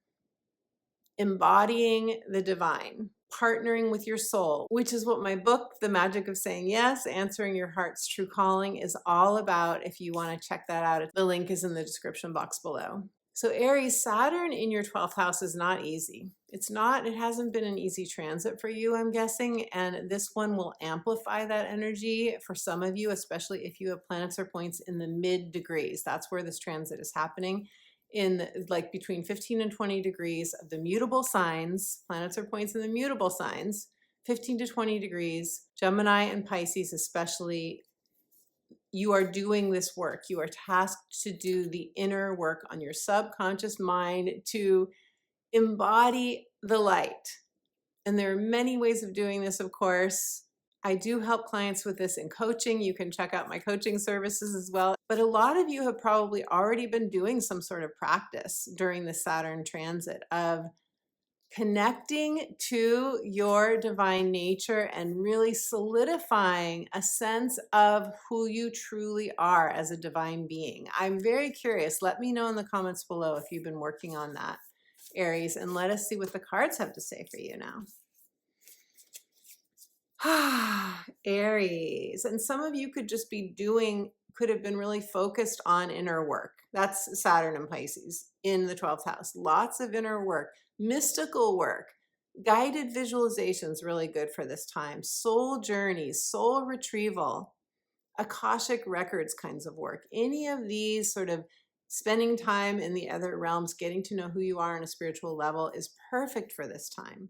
embodying the divine, partnering with your soul, which is what my book, The Magic of Saying Yes, Answering Your Heart's True Calling, is all about. If you want to check that out, the link is in the description box below. So Aries, Saturn in your 12th house is not easy. It hasn't been an easy transit for you, I'm guessing, and this one will amplify that energy for some of you, especially if you have planets or points in the mid degrees. That's where this transit is happening, in like between 15 and 20 degrees of the mutable signs, planets or points in the mutable signs, 15 to 20 degrees, Gemini and Pisces especially, you are doing this work. You are tasked to do the inner work on your subconscious mind to embody the light. And there are many ways of doing this, of course. I do help clients with this in coaching. You can check out my coaching services as well. But a lot of you have probably already been doing some sort of practice during the Saturn transit of connecting to your divine nature and really solidifying a sense of who you truly are as a divine being. I'm very curious. Let me know in the comments below if you've been working on that, Aries, and let us see what the cards have to say for you now. Aries, and some of you could just be could have been really focused on inner work. That's Saturn and Pisces in the 12th house. Lots of inner work, mystical work, guided visualizations, really good for this time. Soul journeys, soul retrieval, Akashic records kinds of work. Any of these sort of spending time in the other realms, getting to know who you are on a spiritual level is perfect for this time,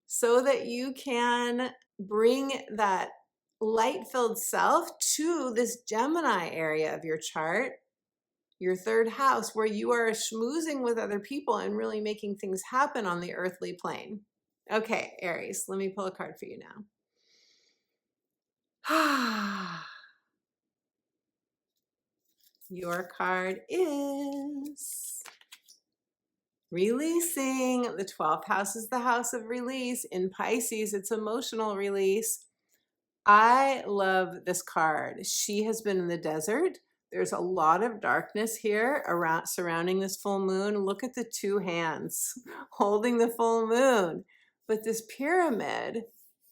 so that you can bring that light-filled self to this Gemini area of your chart, your third house, where you are schmoozing with other people and really making things happen on the earthly plane. Okay, Aries, let me pull a card for you now. Your card is releasing. The 12th house is the house of release. In Pisces, it's emotional release. I love this card. She has been in the desert. There's a lot of darkness here around surrounding this full moon. Look at the two hands holding the full moon. But this pyramid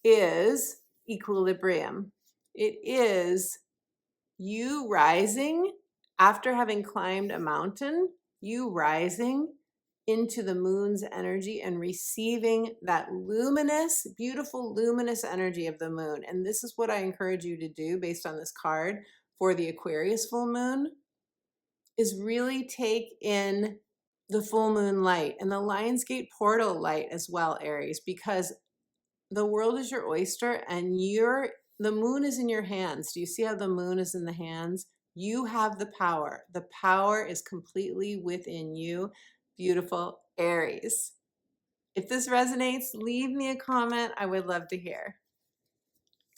is equilibrium. It is you rising after having climbed a mountain, you rising into the moon's energy and receiving that luminous, beautiful, luminous energy of the moon. And this is what I encourage you to do based on this card for the Aquarius full moon, is really take in the full moon light and the Lionsgate portal light as well, Aries, because the world is your oyster and the moon is in your hands. Do you see how the moon is in the hands? You have the power. The power is completely within you. Beautiful Aries. If this resonates, leave me a comment. I would love to hear.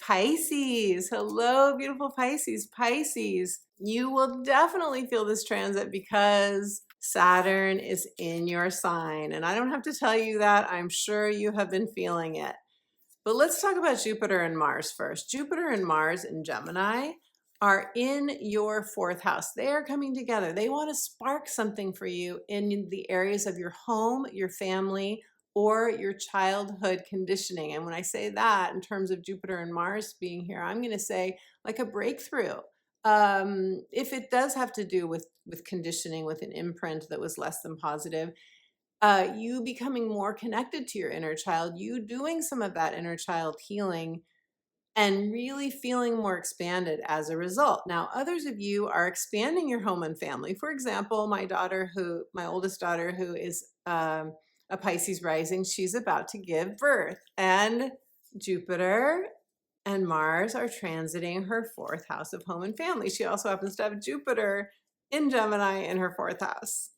Pisces. Hello, beautiful Pisces. Pisces, you will definitely feel this transit because Saturn is in your sign. And I don't have to tell you that. I'm sure you have been feeling it. But let's talk about Jupiter and Mars first. Jupiter and Mars in Gemini are in your fourth house. They are coming together. They want to spark something for you in the areas of your home, your family, or your childhood conditioning. And when I say that in terms of Jupiter and Mars being here, I'm going to say like a breakthrough. If it does have to do with conditioning, with an imprint that was less than positive, you becoming more connected to your inner child, you doing some of that inner child healing and really feeling more expanded as a result. Now, others of you are expanding your home and family. For example, my oldest daughter, who is a Pisces rising, she's about to give birth, and Jupiter and Mars are transiting her fourth house of home and family. She also happens to have Jupiter in Gemini in her fourth house.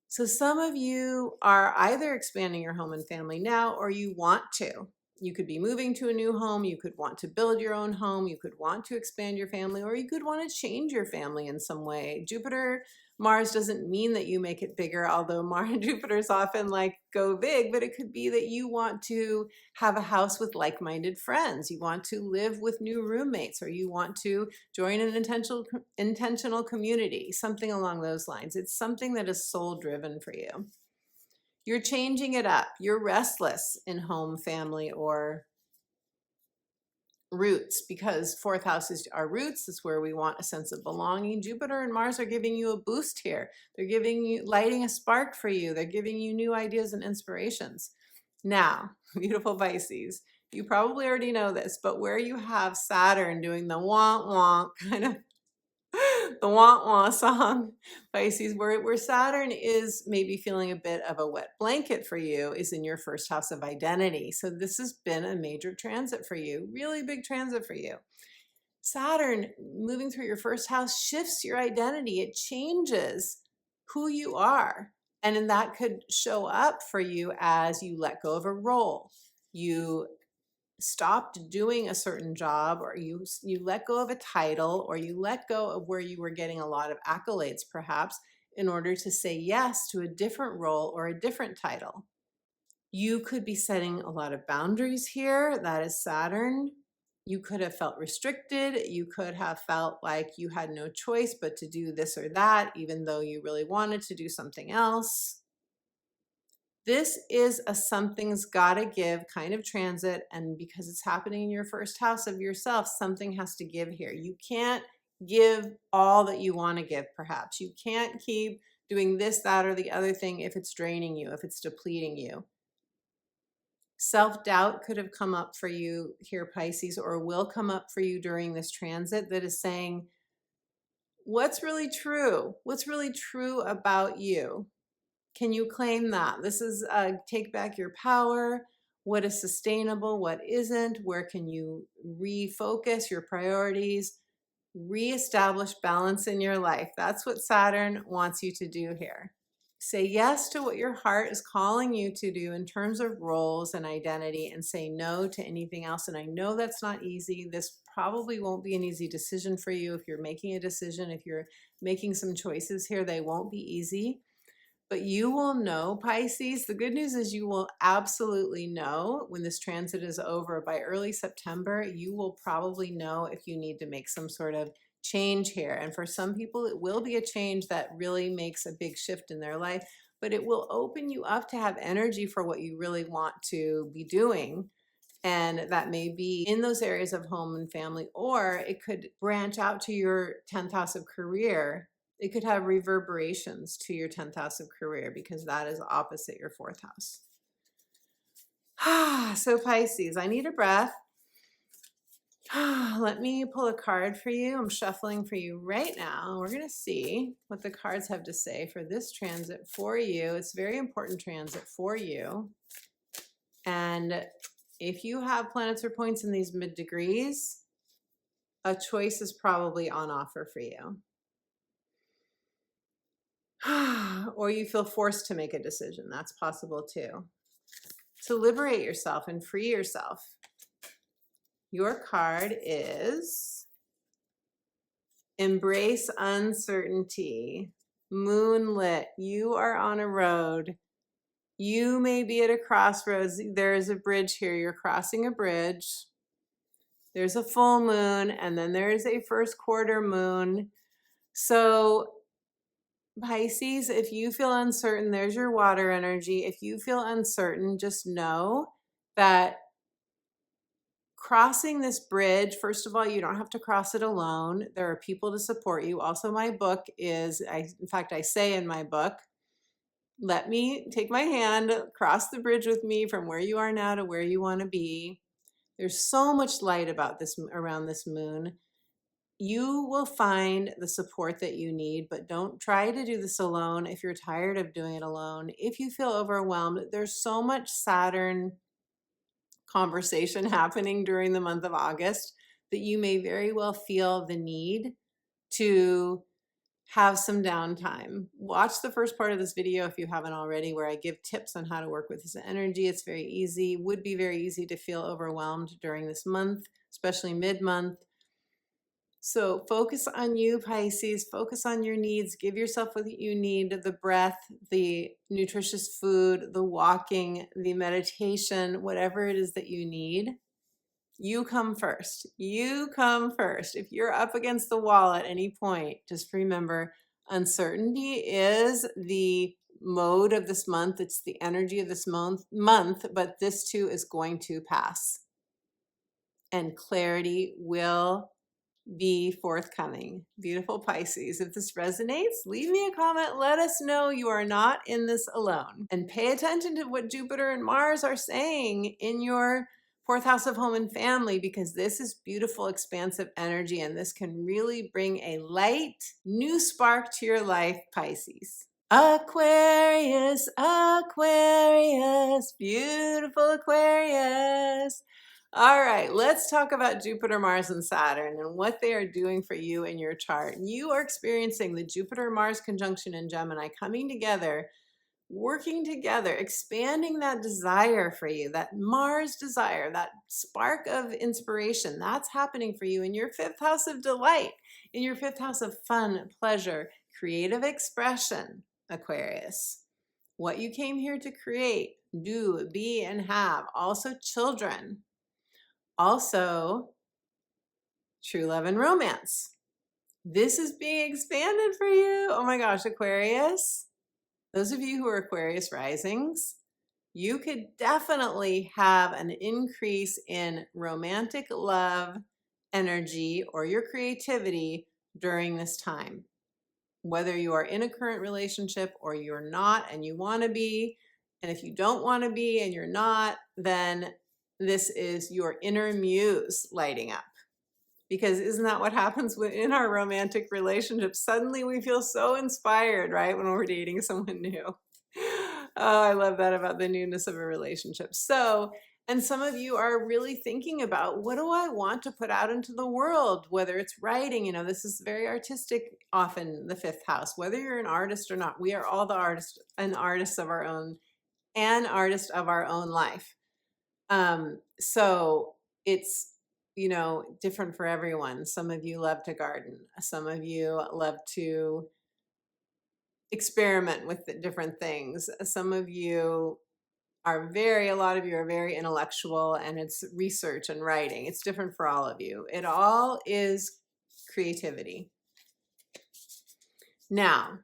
So some of you are either expanding your home and family now, or you want to. You could be moving to a new home. You could want to build your own home. You could want to expand your family, or you could want to change your family in some way. Jupiter, Mars doesn't mean that you make it bigger, although Mars and Jupiter's often like go big, but it could be that you want to have a house with like-minded friends. You want to live with new roommates, or you want to join an intentional community, something along those lines. It's something that is soul-driven for you. You're changing it up. You're restless in home, family, or roots, because fourth house is our roots. It's where we want a sense of belonging. Jupiter and Mars are giving you a boost here. They're lighting a spark for you. They're giving you new ideas and inspirations. Now, beautiful Pisces, you probably already know this, but where you have Saturn doing the wonk wonk kind of the wah-wah song, Pisces, where Saturn is maybe feeling a bit of a wet blanket for you is in your first house of identity. So this has been a major transit for you, really big transit for you. Saturn moving through your first house shifts your identity. It changes who you are. And then that could show up for you as you let go of a role. You stopped doing a certain job, or you let go of a title, or you let go of where you were getting a lot of accolades perhaps in order to say yes to a different role or a different title. You could be setting a lot of boundaries here. That is Saturn. You could have felt restricted. You could have felt like you had no choice but to do this or that, even though you really wanted to do something else. This is a something's gotta give kind of transit, and because it's happening in your first house of yourself, something has to give here. You can't give all that you want to give, perhaps. You can't keep doing this, that, or the other thing if it's draining you, if it's depleting you. Self-doubt could have come up for you here, Pisces, or will come up for you during this transit that is saying, what's really true? What's really true about you? Can you claim that? This is take back your power. What is sustainable? What isn't? Where can you refocus your priorities? Reestablish balance in your life. That's what Saturn wants you to do here. Say yes to what your heart is calling you to do in terms of roles and identity, and say no to anything else. And I know that's not easy. This probably won't be an easy decision for you. If you're making a decision, if you're making some choices here, they won't be easy. But you will know, Pisces. The good news is you will absolutely know when this transit is over. By early September, you will probably know if you need to make some sort of change here. And for some people, it will be a change that really makes a big shift in their life, but it will open you up to have energy for what you really want to be doing. And that may be in those areas of home and family, or it could branch out to your 10th house of career. It could have reverberations to your 10th house of career because that is opposite your 4th house. So Pisces, I need a breath. Let me pull a card for you. I'm shuffling for you right now. We're going to see what the cards have to say for this transit for you. It's a very important transit for you. And if you have planets or points in these mid degrees, a choice is probably on offer for you. Or you feel forced to make a decision. That's possible too. To liberate yourself and free yourself. Your card is Embrace Uncertainty. Moonlit. You are on a road. You may be at a crossroads. There is a bridge here. You're crossing a bridge. There's a full moon, and then there's a first quarter moon. So Pisces, if you feel uncertain, there's your water energy. If you feel uncertain, just know that crossing this bridge, first of all, you don't have to cross it alone. There are people to support you. Also, my book is, in fact, I say in my book, let me take my hand, cross the bridge with me from where you are now to where you want to be. There's so much light about this around this moon. You will find the support that you need, but don't try to do this alone if you're tired of doing it alone. If you feel overwhelmed, there's so much Saturn conversation happening during the month of August that you may very well feel the need to have some downtime. Watch the first part of this video if you haven't already, where I give tips on how to work with this energy. It's very easy, would be very easy to feel overwhelmed during this month, especially mid-month. So focus on you, Pisces. Focus on your needs. Give yourself what you need, the breath, the nutritious food, the walking, the meditation, whatever it is that you need. You come first. You come first. If you're up against the wall at any point, just remember, uncertainty is the mode of this month. It's the energy of this month, but this too is going to pass. And clarity will be forthcoming. Beautiful Pisces. If this resonates, leave me a comment. Let us know you are not in this alone. And pay attention to what Jupiter and Mars are saying in your Fourth house of home and family, because this is beautiful, expansive energy, and this can really bring a light, new spark to your life, Pisces. Aquarius, Aquarius, beautiful Aquarius. All right, let's talk about Jupiter, Mars, and Saturn and what they are doing for you in your chart. You are experiencing the Jupiter-Mars conjunction in Gemini coming together, working together, expanding that desire for you, that Mars desire, that spark of inspiration. That's happening for you in your fifth house of delight, in your fifth house of fun, pleasure, creative expression, Aquarius. What you came here to create, do, be, and have. Also children. Also true love and romance. This is being expanded for you. Oh my gosh, Aquarius. Those of you who are Aquarius risings, you could definitely have an increase in romantic love energy or your creativity during this time. Whether you are in a current relationship or you're not and you want to be, and if you don't want to be and you're not, then this is your inner muse lighting up. Because isn't that what happens in our romantic relationships? Suddenly we feel so inspired, right? When we're dating someone new. Oh, I love that about the newness of a relationship. So, and some of you are really thinking about, what do I want to put out into the world? Whether it's writing, you know, this is very artistic, often the fifth house, whether you're an artist or not, we are all the artists and artists of our own, and artists of our own life. So it's, you know, different for everyone. Some of you love to garden. Some of you love to experiment with the different things. Some of you are a lot of you are very intellectual, and it's research and writing. It's different for all of you. It all is creativity. Now,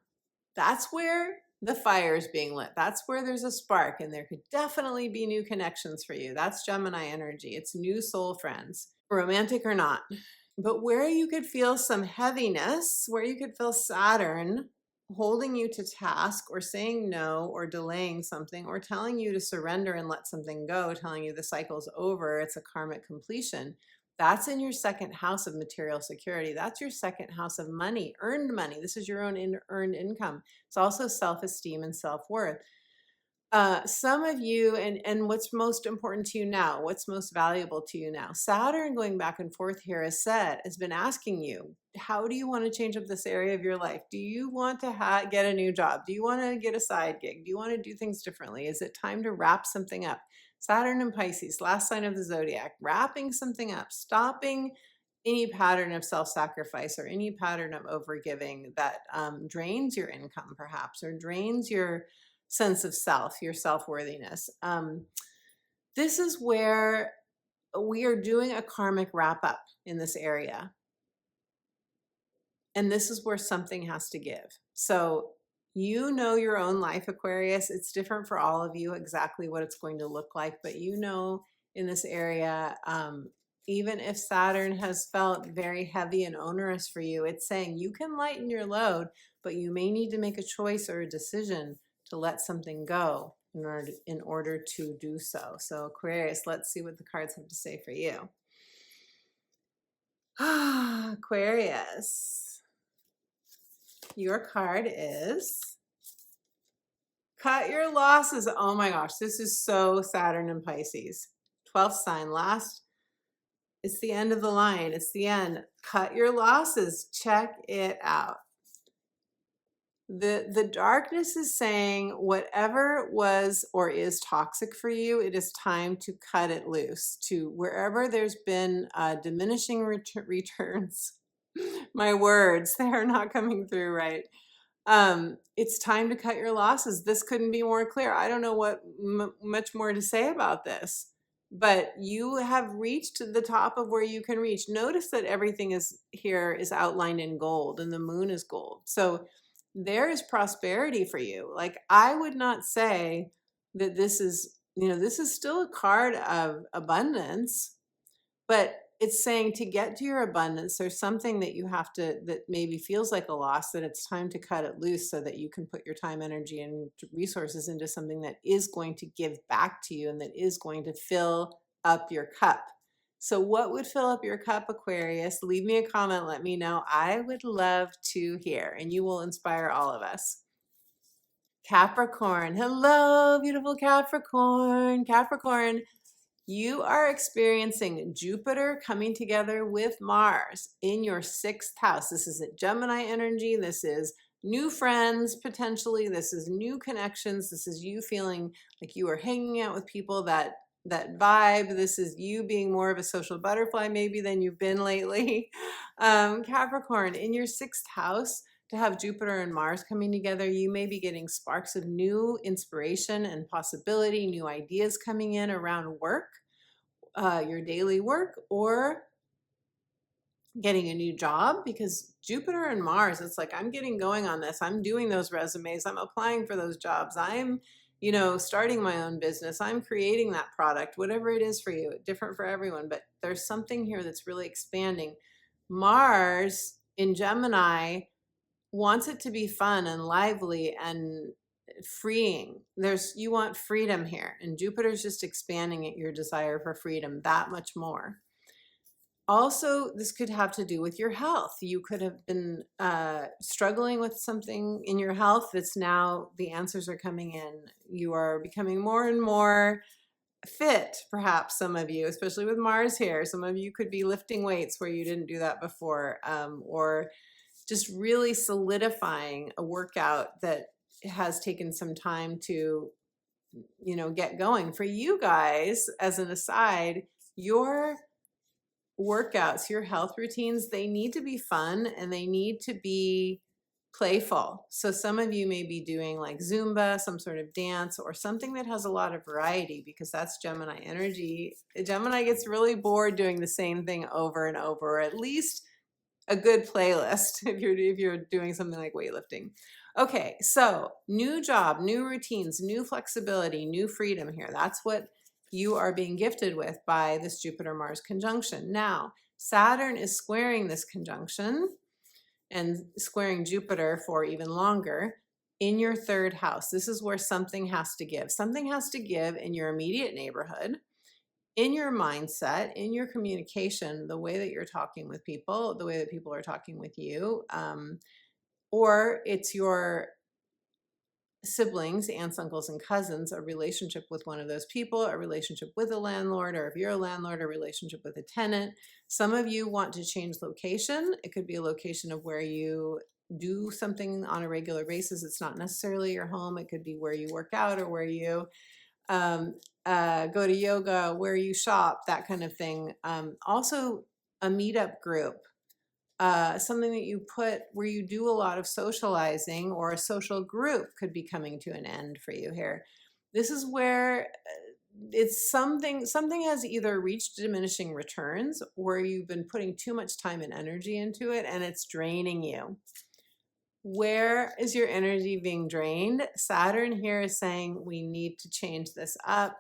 that's where the fire is being lit. That's where there's a spark, and there could definitely be new connections for you. That's Gemini energy. It's new soul friends, romantic or not. But where you could feel some heaviness, where you could feel Saturn holding you to task or saying no or delaying something or telling you to surrender and let something go, telling you the cycle's over, it's a karmic completion. That's in your second house of material security. That's your second house of money, earned money. This is your own earned income. It's also self-esteem and self-worth. Some of you, and what's most important to you now, what's most valuable to you now, Saturn going back and forth here has been asking you, how do you want to change up this area of your life? Do you want to get a new job? Do you want to get a side gig? Do you want to do things differently? Is it time to wrap something up? Saturn and Pisces, last sign of the zodiac, wrapping something up, stopping any pattern of self-sacrifice or any pattern of overgiving that drains your income perhaps, or drains your sense of self, your self-worthiness. This is where we are doing a karmic wrap up in this area. And this is where something has to give. So you know your own life, Aquarius. It's different for all of you exactly what it's going to look like, but you know in this area, even if Saturn has felt very heavy and onerous for you, it's saying you can lighten your load, but you may need to make a choice or a decision to let something go in order to do so. So Aquarius, let's see what the cards have to say for you. Aquarius, your card is cut your losses. Oh my gosh, this is so Saturn and Pisces. 12th sign, last. It's the end of the line. It's the end. Cut your losses. Check it out. The darkness is saying whatever was or is toxic for you, it is time to cut it loose. To wherever there's been diminishing returns. My words, they are not coming through right. It's time to cut your losses. This couldn't be more clear. I don't know what much more to say about this, but you have reached the top of where you can reach. Notice that everything is outlined in gold, and the moon is gold. So there is prosperity for you. Like, I would not say that this is, this is still a card of abundance, but it's saying to get to your abundance, there's something that you have to, that maybe feels like a loss, that it's time to cut it loose so that you can put your time, energy, and resources into something that is going to give back to you and that is going to fill up your cup. So what would fill up your cup, Aquarius? Leave me a comment. Let me know. I would love to hear, and you will inspire all of us. Capricorn. Hello, beautiful Capricorn. Capricorn, you are experiencing Jupiter coming together with Mars in your 6th house. This is a Gemini energy. This is new friends, potentially. This is new connections. This is you feeling like you are hanging out with people that vibe. This is you being more of a social butterfly maybe than you've been lately. Capricorn, in your 6th house, to have Jupiter and Mars coming together, you may be getting sparks of new inspiration and possibility, new ideas coming in around work, your daily work, or getting a new job, because Jupiter and Mars, it's like, I'm getting going on this. I'm doing those resumes. I'm applying for those jobs. I'm, starting my own business. I'm creating that product, whatever it is for you, different for everyone. But there's something here that's really expanding. Mars in Gemini wants it to be fun and lively and freeing. You want freedom here, and Jupiter's just expanding your desire for freedom that much more. Also, this could have to do with your health. You could have been struggling with something in your health that's now the answers are coming in. You are becoming more and more fit, perhaps some of you, especially with Mars here. Some of you could be lifting weights where you didn't do that before, or just really solidifying a workout that has taken some time to, get going. For you guys, as an aside, your workouts, your health routines, they need to be fun and they need to be playful. So some of you may be doing like Zumba, some sort of dance, or something that has a lot of variety, because that's Gemini energy. Gemini gets really bored doing the same thing over and over, or at least a good playlist if you're doing something like weightlifting. Okay, so new job, new routines, new flexibility, new freedom here. That's what you are being gifted with by this Jupiter-Mars conjunction. Now, Saturn is squaring this conjunction and squaring Jupiter for even longer in your 3rd house. This is where something has to give. Something has to give in your immediate neighborhood, in your mindset, in your communication, the way that you're talking with people, the way that people are talking with you, or it's your siblings, aunts, uncles, and cousins, a relationship with one of those people, a relationship with a landlord, or if you're a landlord, a relationship with a tenant. Some of you want to change location. It could be a location of where you do something on a regular basis. It's not necessarily your home. It could be where you work out, or where you go to yoga, where you shop, that kind of thing. Also a meetup group, something that you put where you do a lot of socializing, or a social group could be coming to an end for you here. This is where it's something has either reached diminishing returns, or you've been putting too much time and energy into it and it's draining you. Where is your energy being drained? Saturn here is saying we need to change this up.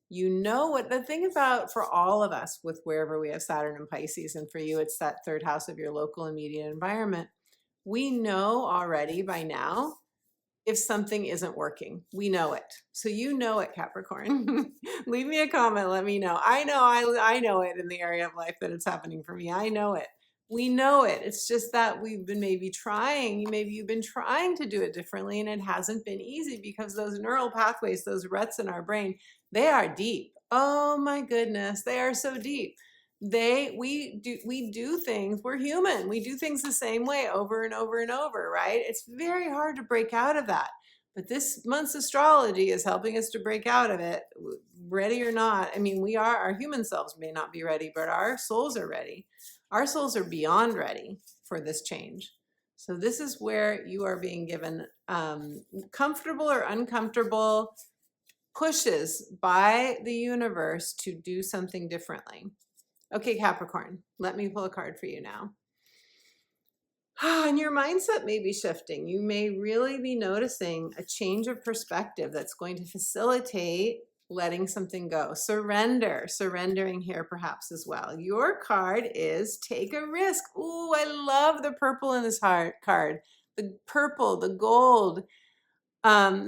You know what the thing about, for all of us with wherever we have Saturn and Pisces, and for you it's that 3rd house of your local immediate environment. We know already by now if something isn't working. We know it. So you know it, Capricorn. Leave me a comment, let me know. I know it in the area of life that it's happening for me. I know it. We know it. It's just that we've been maybe you've been trying to do it differently, and it hasn't been easy because those neural pathways, those ruts in our brain, they are deep. Oh my goodness, they are so deep. We do things, we're human. We do things the same way over and over and over, right? It's very hard to break out of that. But this month's astrology is helping us to break out of it, ready or not. I mean, our human selves may not be ready, but our souls are ready. Our souls are beyond ready for this change. So this is where you are being given comfortable or uncomfortable pushes by the universe to do something differently. Okay, Capricorn, let me pull a card for you now. And your mindset may be shifting. You may really be noticing a change of perspective that's going to facilitate letting something go. Surrendering here perhaps as well. Your card is take a risk. Ooh, I love the purple in this card. The purple, the gold.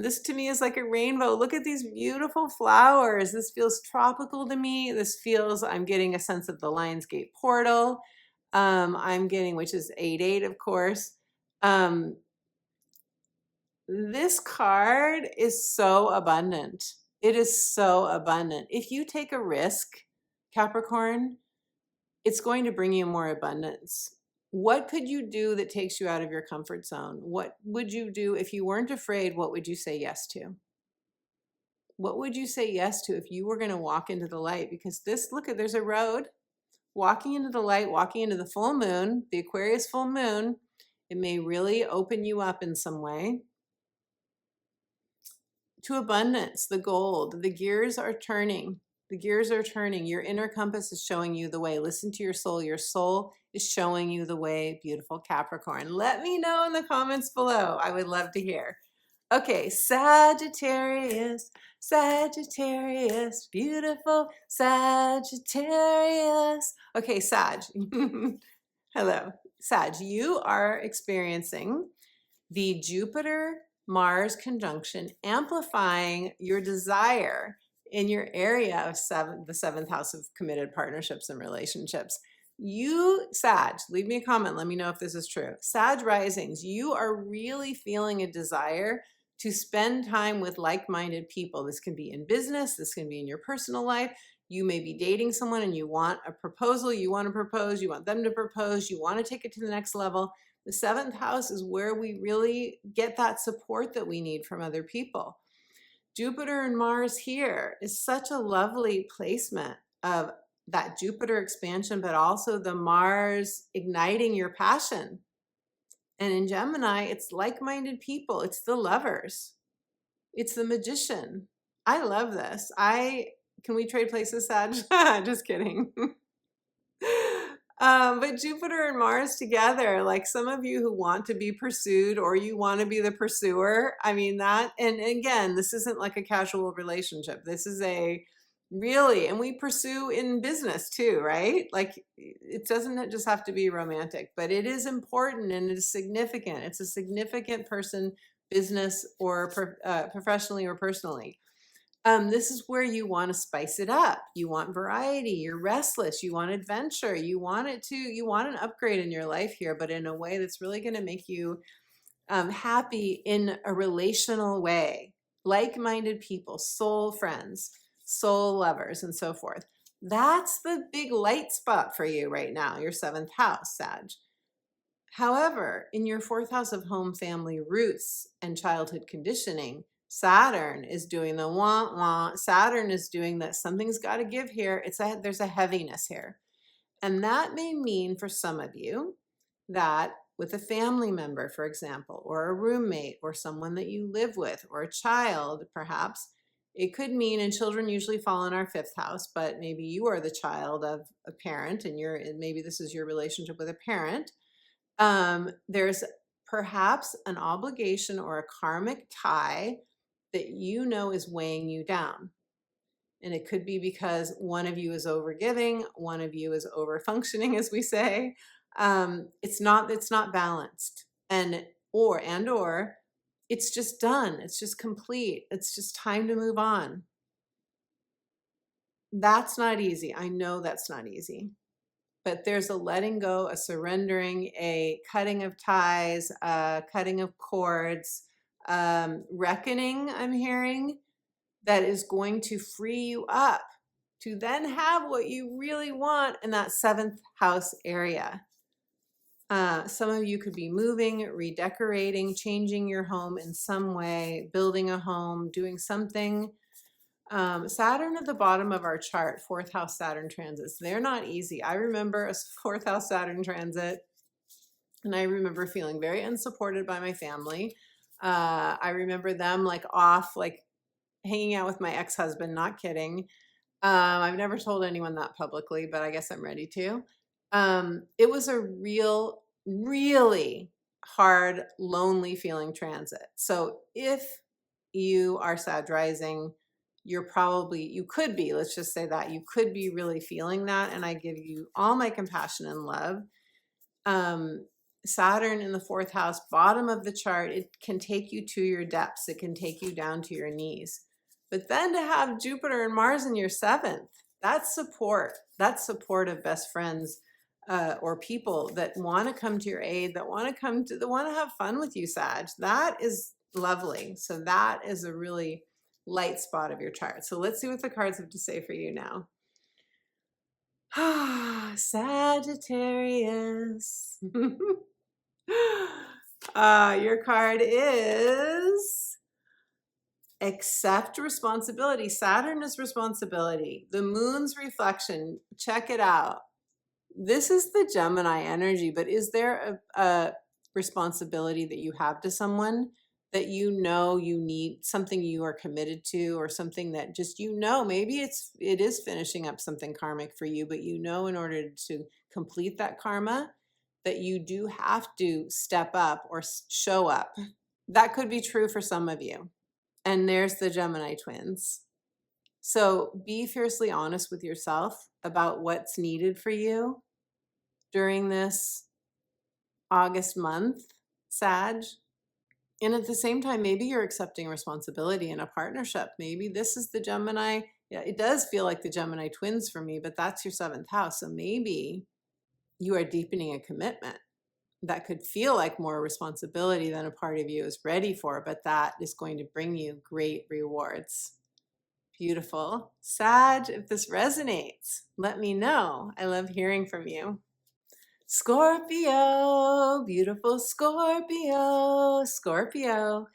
This to me is like a rainbow. Look at these beautiful flowers. This feels tropical to me. This feels, I'm getting a sense of the Lionsgate portal. I'm getting, which is 8/8, of course. This card is so abundant. It is so abundant. If you take a risk, Capricorn, it's going to bring you more abundance. What could you do that takes you out of your comfort zone? What would you do if you weren't afraid? What would you say yes to? What would you say yes to if you were going to walk into the light? Because this, look at, there's a road. Walking into the light, walking into the full moon, the Aquarius full moon, it may really open you up in some way to abundance, the gold. The gears are turning. The gears are turning. Your inner compass is showing you the way. Listen to your soul. Your soul is showing you the way, beautiful Capricorn. Let me know in the comments below. I would love to hear. Okay, Sagittarius, Sagittarius, beautiful Sagittarius. Okay, Sag. Hello, Sag. You are experiencing the Jupiter-Mars conjunction, amplifying your desire in your area of the seventh house of committed partnerships and relationships. You, Sag, leave me a comment. Let me know if this is true. Sag risings, you are really feeling a desire to spend time with like-minded people. This can be in business. This can be in your personal life. You may be dating someone and you want a proposal. You want to propose. You want them to propose. You want to take it to the next level. The seventh house is where we really get that support that we need from other people. Jupiter and Mars here is such a lovely placement of that Jupiter expansion, but also the Mars igniting your passion. And in Gemini, it's like-minded people. It's the lovers. It's the magician. I love this. Can we trade places, Sag? Just kidding. But Jupiter and Mars together, like some of you who want to be pursued or you want to be the pursuer. I mean that, and again, this isn't like a casual relationship. This is a really, and we pursue in business too, right? Like it doesn't just have to be romantic, but it is important and it is significant. It's a significant person, business or professionally or personally. This is where you want to spice it up. You want variety. You're restless. You want adventure. You want an upgrade in your life here, but in a way that's really going to make you happy in a relational way. Like-minded people, soul friends, soul lovers, and so forth. That's the big light spot for you right now, your seventh house, Sag. However, in your fourth house of home, family, roots, and childhood conditioning, Saturn is doing the wah-wah. Saturn is doing that something's got to give here. There's a heaviness here. And that may mean for some of you that with a family member, for example, or a roommate, or someone that you live with, or a child, perhaps, it could mean, and children usually fall in our fifth house, but maybe you are the child of a parent and maybe this is your relationship with a parent. There's perhaps an obligation or a karmic tie that you know is weighing you down. And it could be because one of you is overgiving, one of you is over functioning, as we say. It's not balanced. Or it's just done. It's just complete. It's just time to move on. That's not easy. I know that's not easy. But there's a letting go, a surrendering, a cutting of ties, a cutting of cords, reckoning, I'm hearing, that is going to free you up to then have what you really want in that seventh house area. Some of you could be moving, redecorating, changing your home in some way, building a home, doing something. Saturn at the bottom of our chart, fourth house Saturn transits, they're not easy. I remember a fourth house Saturn transit, and I remember feeling very unsupported by my family. I remember them off, hanging out with my ex-husband, not kidding. I've never told anyone that publicly, but I guess I'm ready to. It was a really hard, lonely feeling transit. So if you are Sag rising, you could be, let's just say that, you could be really feeling that. And I give you all my compassion and love. Saturn in the fourth house, bottom of the chart, it can take you to your depths. It can take you down to your knees. But then to have Jupiter and Mars in your seventh, that's support. That's support of best friends or people that want to come to your aid, that want to have fun with you, Sag. That is lovely. So that is a really light spot of your chart. So let's see what the cards have to say for you now. Sagittarius. Your card is accept responsibility. Saturn is responsibility. The moon's reflection. Check it out. This is the Gemini energy, but is there a responsibility that you have to someone that you know you need, something you are committed to, or something that just, maybe it is finishing up something karmic for you, but in order to complete that karma, that you do have to step up or show up. That could be true for some of you. And there's the Gemini twins. So be fiercely honest with yourself about what's needed for you during this August month, Sag. And at the same time, maybe you're accepting responsibility in a partnership. Maybe this is the Gemini. Yeah, it does feel like the Gemini twins for me, but that's your seventh house. So maybe you are deepening a commitment that could feel like more responsibility than a part of you is ready for, but that is going to bring you great rewards. Beautiful. Sag, if this resonates, let me know. I love hearing from you. Scorpio, beautiful Scorpio. Scorpio,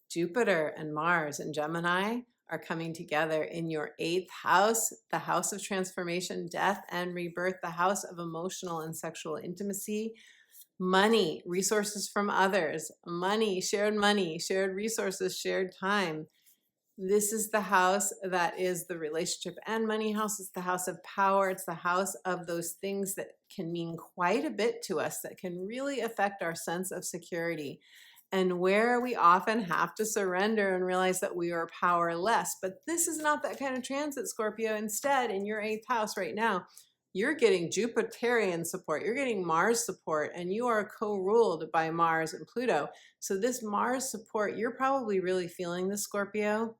Jupiter and Mars and Gemini are coming together in your eighth house, the house of transformation, death, and rebirth, the house of emotional and sexual intimacy, money, resources from others, money, shared resources, shared time. This is the house that is the relationship and money house. It's the house of power. It's the house of those things that can mean quite a bit to us, that can really affect our sense of security, and where we often have to surrender and realize that we are powerless. But this is not that kind of transit, Scorpio. Instead, in your eighth house right now, you're getting Jupiterian support, you're getting Mars support, and you are co-ruled by Mars and Pluto. So this Mars support, you're probably really feeling this, Scorpio,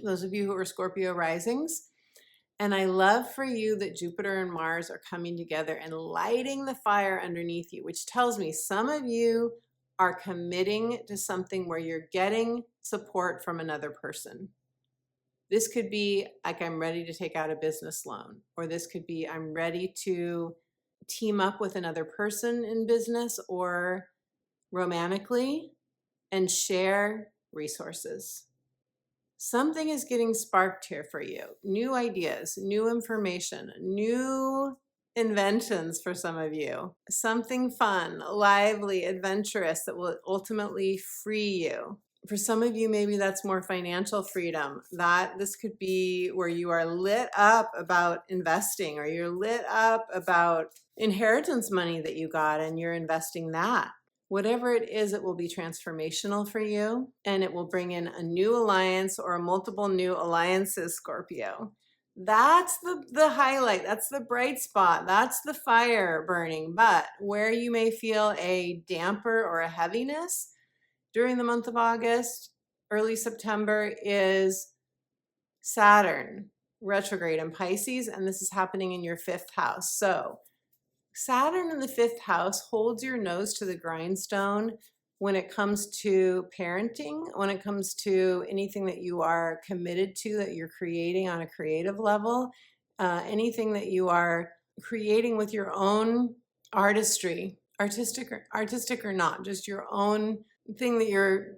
those of you who are Scorpio risings. And I love for you that Jupiter and Mars are coming together and lighting the fire underneath you, which tells me some of you are committing to something where you're getting support from another person. This could be like, I'm ready to take out a business loan, or this could be, I'm ready to team up with another person in business or romantically and share resources. Something is getting sparked here for you. New ideas, new information, new inventions for some of you. Something fun, lively, adventurous that will ultimately free you. For some of you, maybe that's more financial freedom. This could be where you are lit up about investing, or you're lit up about inheritance money that you got and you're investing that. Whatever it is, it will be transformational for you, and it will bring in a new alliance or multiple new alliances, Scorpio. That's the highlight. That's the bright spot. That's the fire burning. But where you may feel a damper or a heaviness during the month of August, early September, is Saturn retrograde in Pisces, and this is happening in your fifth house. So Saturn in the fifth house holds your nose to the grindstone when it comes to parenting, when it comes to anything that you are committed to, that you're creating on a creative level, anything that you are creating with your own artistry, artistic or not, just your own thing that you're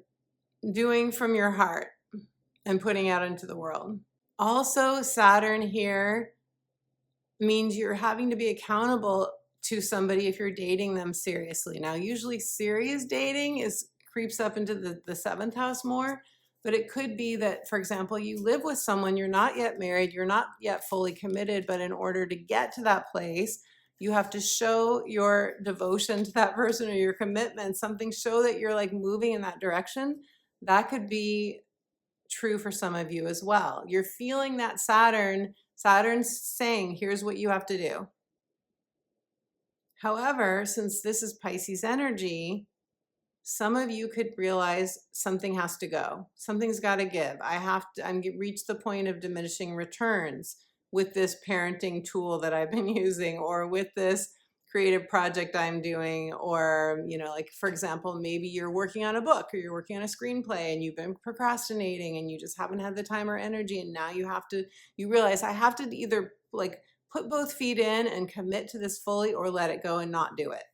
doing from your heart and putting out into the world. Also, Saturn here means you're having to be accountable to somebody if you're dating them seriously. Now, usually serious dating creeps up into the seventh house more, but it could be that, for example, you live with someone, you're not yet married, you're not yet fully committed, but in order to get to that place, you have to show your devotion to that person or your commitment, show that you're like moving in that direction. That could be true for some of you as well. You're feeling that Saturn's saying, here's what you have to do. However, since this is Pisces energy, some of you could realize something has to go. Something's got to give. I'm reached the point of diminishing returns with this parenting tool that I've been using, or with this creative project I'm doing, or, like, for example, maybe you're working on a book or you're working on a screenplay and you've been procrastinating and you just haven't had the time or energy. And now you realize I have to either like put both feet in and commit to this fully, or let it go and not do it.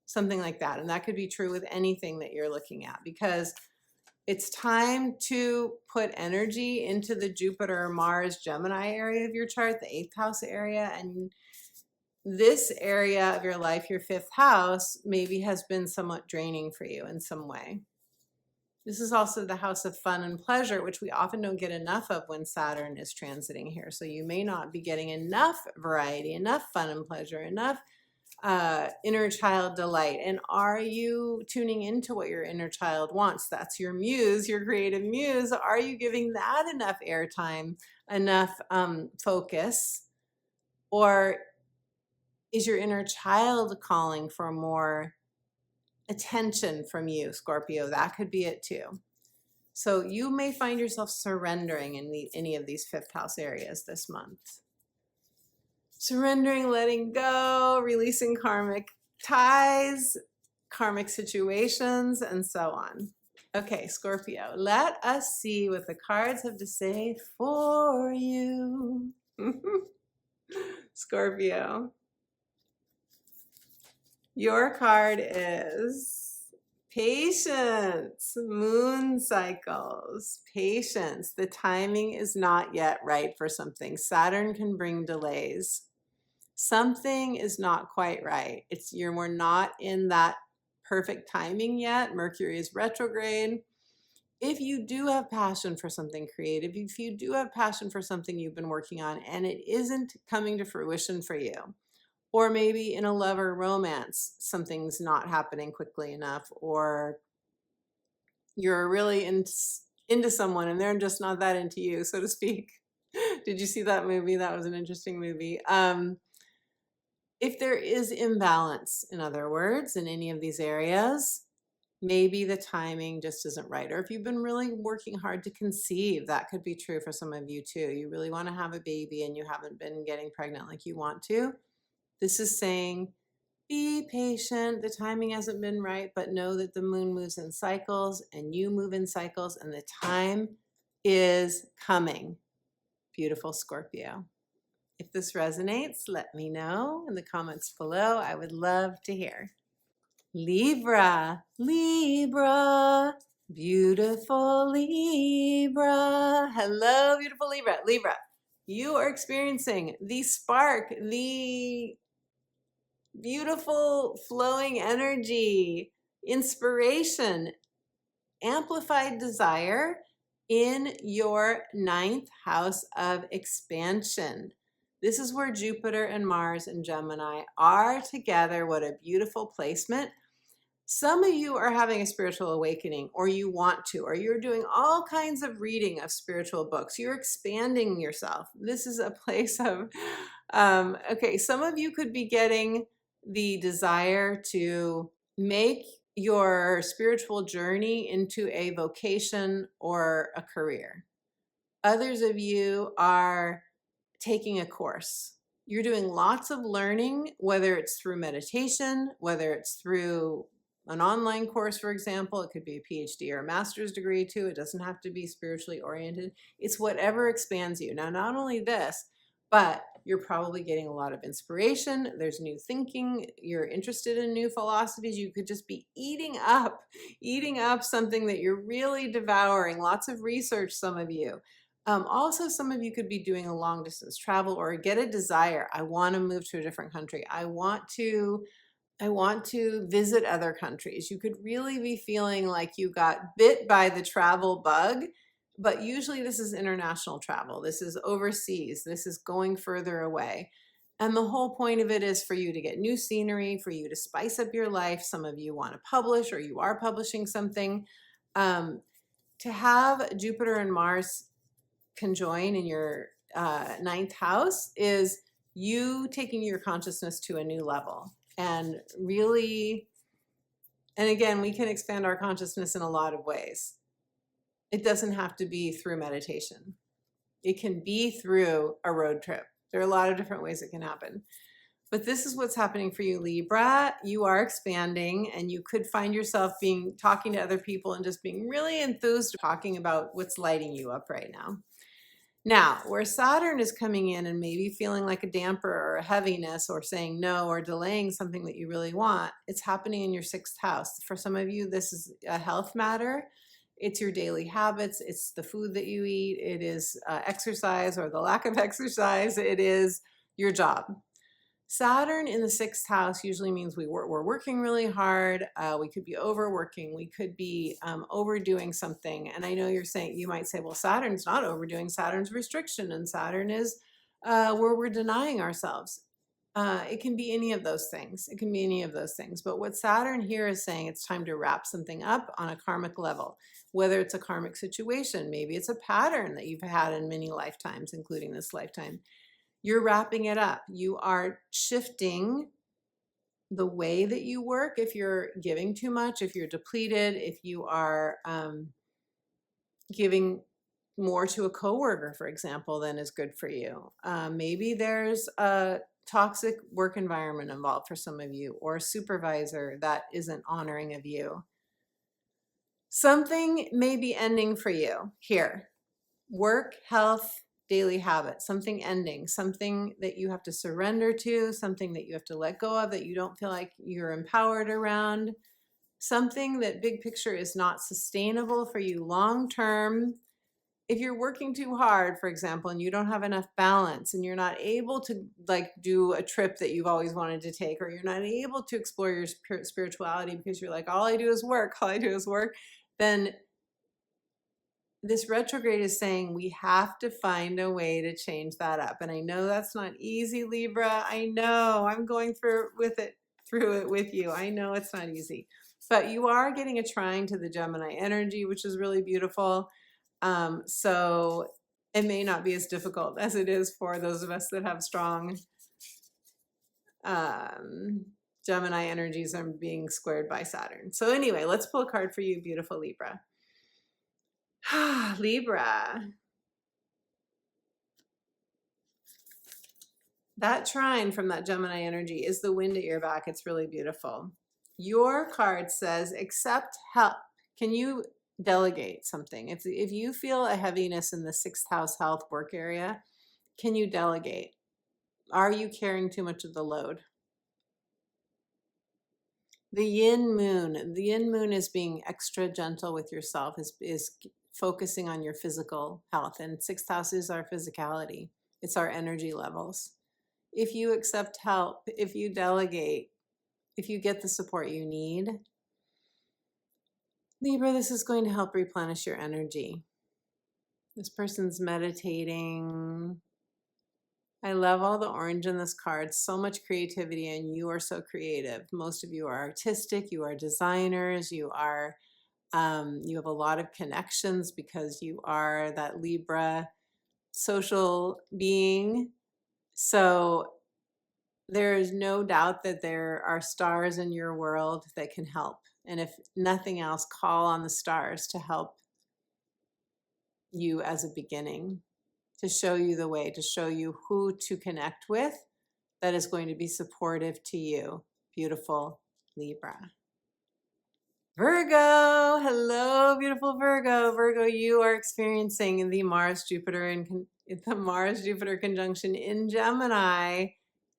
Something like that. And that could be true with anything that you're looking at, because it's time to put energy into the Jupiter, Mars, Gemini area of your chart, the 8th house area. And this area of your life, your 5th house, maybe has been somewhat draining for you in some way. This is also the house of fun and pleasure, which we often don't get enough of when Saturn is transiting here. So you may not be getting enough variety, enough fun and pleasure, enough inner child delight. And are you tuning into what your inner child wants? That's your muse, your creative muse. Are you giving that enough airtime, enough focus? Or is your inner child calling for more attention from you, Scorpio? That could be it too. So you may find yourself surrendering in any of these 5th house areas this month. Surrendering, letting go, releasing karmic ties, karmic situations, and so on. Okay, Scorpio, let us see what the cards have to say for you. Scorpio, your card is patience, moon cycles, patience. The timing is not yet right for something. Saturn can bring delays. Something is not quite right. We're not in that perfect timing yet. Mercury is retrograde. If you do have passion for something creative, if you do have passion for something you've been working on and it isn't coming to fruition for you, or maybe in a love or romance, something's not happening quickly enough, or you're really into someone and they're just not that into you, so to speak. Did you see that movie? That was an interesting movie. If there is imbalance, in other words, in any of these areas, maybe the timing just isn't right. Or if you've been really working hard to conceive, that could be true for some of you too. You really want to have a baby and you haven't been getting pregnant like you want to. This is saying, be patient. The timing hasn't been right, but know that the moon moves in cycles and you move in cycles, and the time is coming. Beautiful, Scorpio. If this resonates, let me know in the comments below. I would love to hear. Libra, Libra, beautiful Libra. Hello, beautiful Libra. Libra, you are experiencing the spark, the beautiful flowing energy, inspiration, amplified desire in your 9th house of expansion. This is where Jupiter and Mars and Gemini are together. What a beautiful placement. Some of you are having a spiritual awakening, or you want to, or you're doing all kinds of reading of spiritual books. You're expanding yourself. This is a place of, okay, some of you could be getting the desire to make your spiritual journey into a vocation or a career. Others of you are taking a course. You're doing lots of learning, whether it's through meditation, whether it's through an online course, for example. It could be a PhD or a master's degree too. It doesn't have to be spiritually oriented. It's whatever expands you. Now, not only this, but you're probably getting a lot of inspiration. There's new thinking. You're interested in new philosophies. You could just be eating up something that you're really devouring. Lots of research, some of you. Also, some of you could be doing a long distance travel, or get a desire. I want to move to a different country. I want to visit other countries. You could really be feeling like you got bit by the travel bug, but usually this is international travel. This is overseas. This is going further away. And the whole point of it is for you to get new scenery, for you to spice up your life. Some of you want to publish, or you are publishing something. To have Jupiter and Mars conjoin in your 9th house is you taking your consciousness to a new level. and really, and again, we can expand our consciousness in a lot of ways. It doesn't have to be through meditation. It can be through a road trip. There are a lot of different ways it can happen. But this is what's happening for you, Libra. You are expanding, and you could find yourself talking to other people and just being really enthused, talking about what's lighting you up right now. Now, where Saturn is coming in and maybe feeling like a damper or a heaviness or saying no or delaying something that you really want, it's happening in your 6th house. For some of you, this is a health matter. It's your daily habits. It's the food that you eat. It is exercise or the lack of exercise. It is your job. Saturn in the 6th house usually means we're working really hard. We could be overworking. We could be overdoing something. And I know you might say, well, Saturn's not overdoing. Saturn's restriction, and Saturn is where we're denying ourselves. It can be any of those things. It can be any of those things. But what Saturn here is saying, it's time to wrap something up on a karmic level, whether it's a karmic situation, maybe it's a pattern that you've had in many lifetimes, including this lifetime. You're wrapping it up. You are shifting the way that you work. If you're giving too much, if you're depleted, if you are giving more to a coworker, for example, than is good for you. Maybe there's a toxic work environment involved for some of you, or a supervisor that isn't honoring of you. Something may be ending for you here. Work, health, daily habits, something ending, something that you have to surrender to, something that you have to let go of, that you don't feel like you're empowered around, something that big picture is not sustainable for you long term. If you're working too hard, for example, and you don't have enough balance, and you're not able to do a trip that you've always wanted to take, or you're not able to explore your spirituality because you're like, all I do is work, then this retrograde is saying we have to find a way to change that up. And I know that's not easy, Libra. I know I'm going through it with you. I know it's not easy, but you are getting a trine to the Gemini energy, which is really beautiful. So it may not be as difficult as it is for those of us that have strong Gemini energies are being squared by Saturn. So anyway, let's pull a card for you, beautiful Libra. Libra. That trine from that Gemini energy is the wind at your back. It's really beautiful. Your card says, accept help. Can you delegate something? If you feel a heaviness in the 6th house health work area, can you delegate? Are you carrying too much of the load? The yin moon is being extra gentle with yourself, is focusing on your physical health. And 6th house is our physicality. It's our energy levels. If you accept help, if you delegate, if you get the support you need, Libra, this is going to help replenish your energy. This person's meditating. I love all the orange in this card. So much creativity, and you are so creative. Most of you are artistic. You are designers. You are you have a lot of connections because you are that Libra social being. So there is no doubt that there are stars in your world that can help. And if nothing else, call on the stars to help you as a beginning, to show you the way, to show you who to connect with that is going to be supportive to you. Beautiful Libra. Virgo, hello, beautiful Virgo. Virgo, you are experiencing the Mars-Jupiter conjunction in Gemini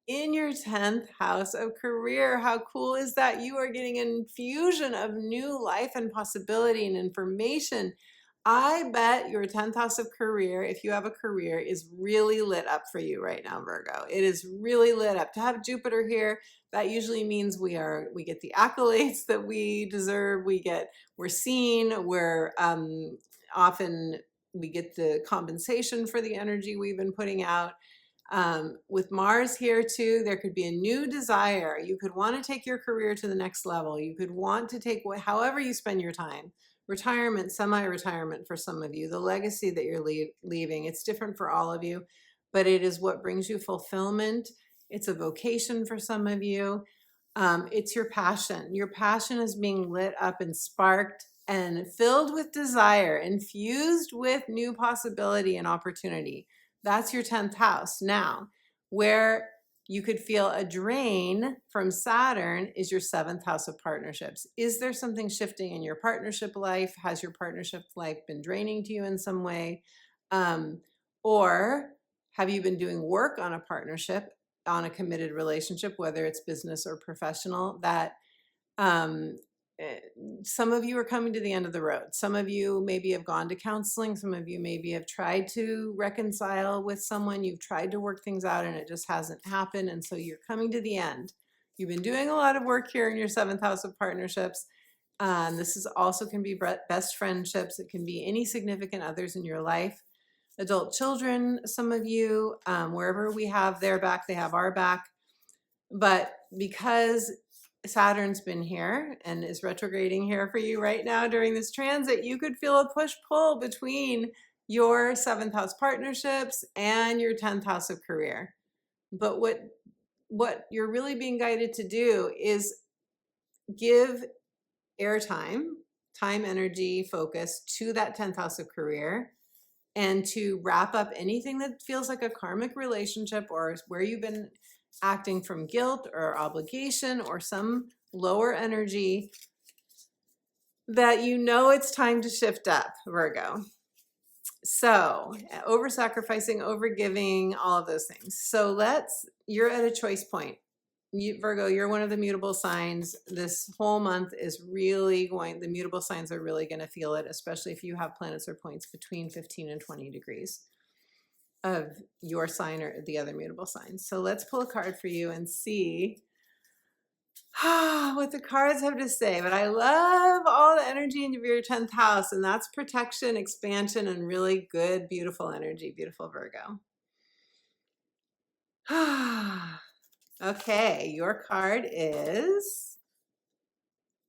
in your 10th house of career. How cool is that? You are getting an infusion of new life and possibility and information. I bet your 10th house of career, if you have a career, is really lit up for you right now, Virgo. It is really lit up. To have Jupiter here, that usually means we get the accolades that we deserve. We're seen. We're often we get the compensation for the energy we've been putting out. With Mars here too, there could be a new desire. You could want to take your career to the next level. You could want to take however you spend your time. Retirement, semi-retirement for some of you, the legacy that you're leaving. It's different for all of you, but it is what brings you fulfillment. It's a vocation for some of you. It's your passion. Your passion is being lit up and sparked and filled with desire, infused with new possibility and opportunity. That's your 10th house. Now, where you could feel a drain from Saturn is your 7th house of partnerships. Is there something shifting in your partnership life? Has your partnership life been draining to you in some way? Or have you been doing work on a partnership, on a committed relationship, whether it's business or professional, that um, eh, some of you are coming to the end of the road. Some of you maybe have gone to counseling. Some of you maybe have tried to reconcile with someone. You've tried to work things out and it just hasn't happened. And so you're coming to the end. You've been doing a lot of work here in your 7th house of partnerships. This is also can be best friendships. It can be any significant others in your life. Adult children, some of you, wherever we have their back, they have our back. But because Saturn's been here and is retrograding here for you right now during this transit, you could feel a push-pull between your 7th house partnerships and your 10th house of career. But what you're really being guided to do is give airtime, time, energy, focus to that 10th house of career, and to wrap up anything that feels like a karmic relationship or where you've been acting from guilt or obligation or some lower energy that you know it's time to shift up, Virgo. So over-sacrificing, over-giving, all of those things. So you're at a choice point. Virgo, you're one of the mutable signs. This whole month is really the mutable signs are really going to feel it, especially if you have planets or points between 15 and 20 degrees of your sign or the other mutable signs. So let's pull a card for you and see what the cards have to say. But I love all the energy in your 10th house, and that's protection, expansion, and really good, beautiful energy. Beautiful Virgo. Okay, your card is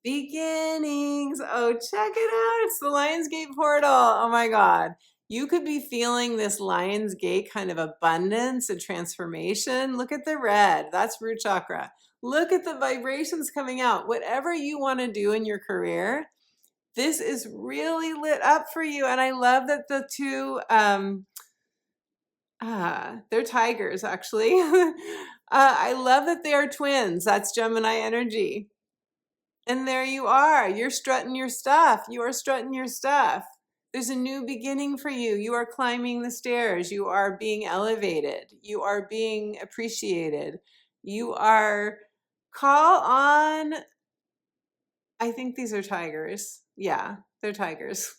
Beginnings. Oh, check it out. It's the Lionsgate portal. Oh my God. You could be feeling this Lionsgate kind of abundance and transformation. Look at the red. That's root chakra. Look at the vibrations coming out. Whatever you want to do in your career, this is really lit up for you. And I love that the two, they're tigers, actually. I love that they are twins. That's Gemini energy. And there you are. You're strutting your stuff. You are strutting your stuff. There's a new beginning for you. You are climbing the stairs. You are being elevated. You are being appreciated. You are call on. I think these are tigers. Yeah, they're tigers.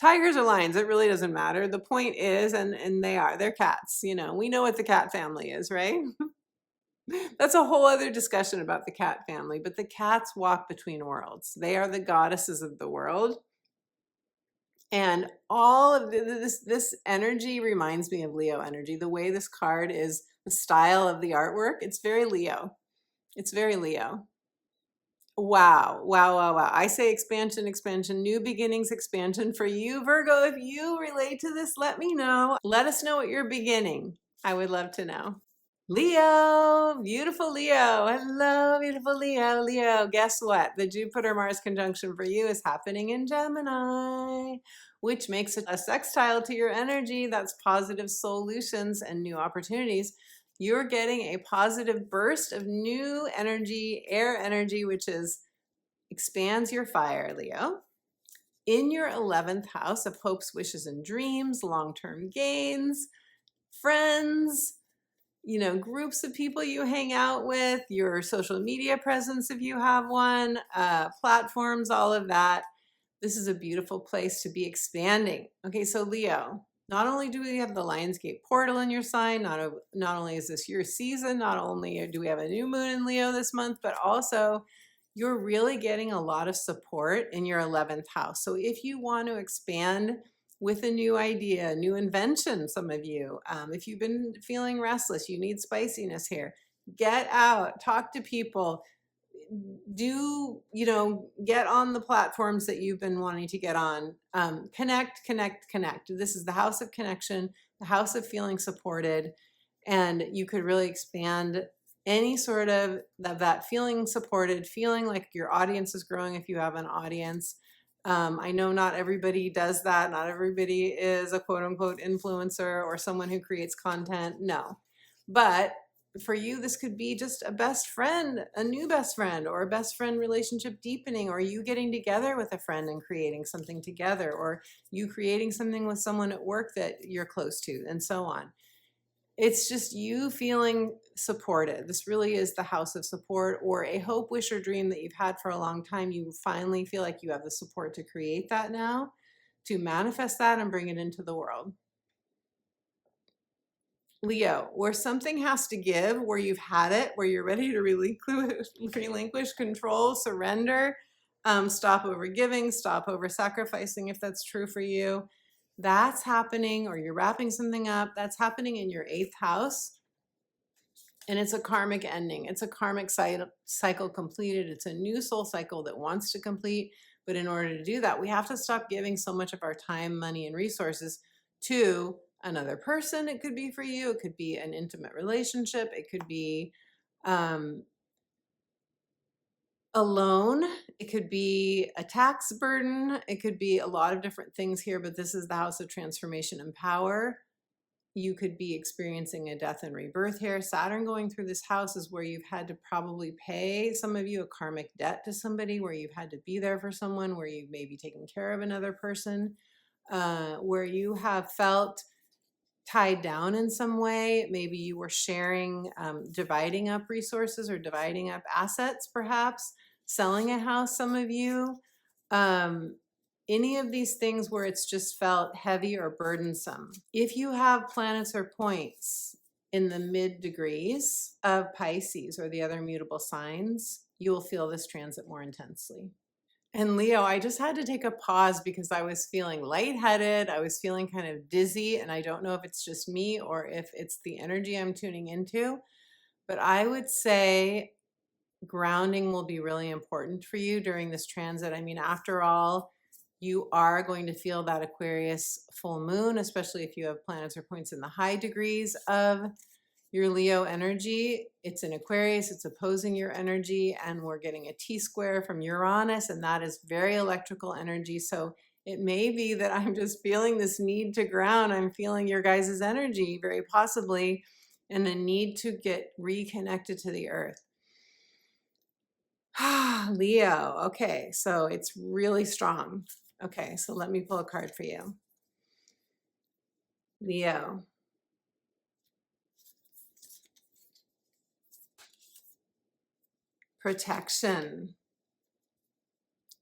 Tigers or lions, it really doesn't matter. The point is, and they're cats. You know, we know what the cat family is, right? That's a whole other discussion about the cat family, but the cats walk between worlds. They are the goddesses of the world. And all of this energy reminds me of Leo energy. The way this card is, the style of the artwork, it's very Leo. It's very Leo. Wow, wow, wow, wow. I say expansion, expansion, new beginnings, expansion for you, Virgo. If you relate to this, let me know. Let us know what you're beginning. I would love to know. Leo, beautiful Leo. Hello, beautiful Leo. Leo, guess what? The Jupiter-Mars conjunction for you is happening in Gemini, which makes it a sextile to your energy. That's positive solutions and new opportunities. You're getting a positive burst of new energy, air energy, which expands your fire, Leo. In your 11th house of hopes, wishes, and dreams, long-term gains, friends, groups of people you hang out with, your social media presence if you have one, platforms, all of that. This is a beautiful place to be expanding. Okay, so Leo, not only do we have the Lionsgate portal in your sign, not only is this your season, not only do we have a new moon in Leo this month, but also you're really getting a lot of support in your 11th house. So if you want to expand with a new idea, new invention, some of you, if you've been feeling restless, you need spiciness here, get out, talk to people, get on the platforms that you've been wanting to get on. Connect. This is the house of connection, the house of feeling supported, and you could really expand any sort of that feeling supported, feeling like your audience is growing if you have an audience. I know not everybody does that. Not everybody is a quote unquote influencer or someone who creates content. No. But for you, this could be just a best friend, a new best friend, or a best friend relationship deepening, or you getting together with a friend and creating something together, or you creating something with someone at work that you're close to, and so on. It's just you feeling supported. This really is the house of support, or a hope, wish, or dream that you've had for a long time. You finally feel like you have the support to create that now, to manifest that and bring it into the world. Leo, where something has to give, where you've had it, where you're ready to relinquish control, surrender, stop over giving, stop over sacrificing, if that's true for you. That's happening, or you're wrapping something up. That's happening in your 8th house. And it's a karmic ending. It's a karmic cycle completed. It's a new soul cycle that wants to complete. But in order to do that, we have to stop giving so much of our time, money, and resources to another person. It could be for you. It could be an intimate relationship. It could be a loan. It could be a tax burden. It could be a lot of different things here, but this is the house of transformation and power. You could be experiencing a death and rebirth here. Saturn going through this house is where you've had to probably pay, some of you, a karmic debt to somebody, where you've had to be there for someone, where you've maybe taken care of another person, where you have felt tied down in some way. Maybe you were sharing, dividing up resources or dividing up assets, perhaps selling a house, some of you. Any of these things where it's just felt heavy or burdensome. If you have planets or points in the mid degrees of Pisces or the other mutable signs, you will feel this transit more intensely. And Leo, I just had to take a pause because I was feeling lightheaded. I was feeling kind of dizzy, and I don't know if it's just me or if it's the energy I'm tuning into. But I would say grounding will be really important for you during this transit. I mean, after all, you are going to feel that Aquarius full moon, especially if you have planets or points in the high degrees of your Leo energy. It's in Aquarius, it's opposing your energy, and we're getting a T-square from Uranus, and that is very electrical energy. So it may be that I'm just feeling this need to ground. I'm feeling your guys' energy, very possibly, and a need to get reconnected to the earth. Leo, okay, so it's really strong. Okay, so let me pull a card for you. Leo. Protection.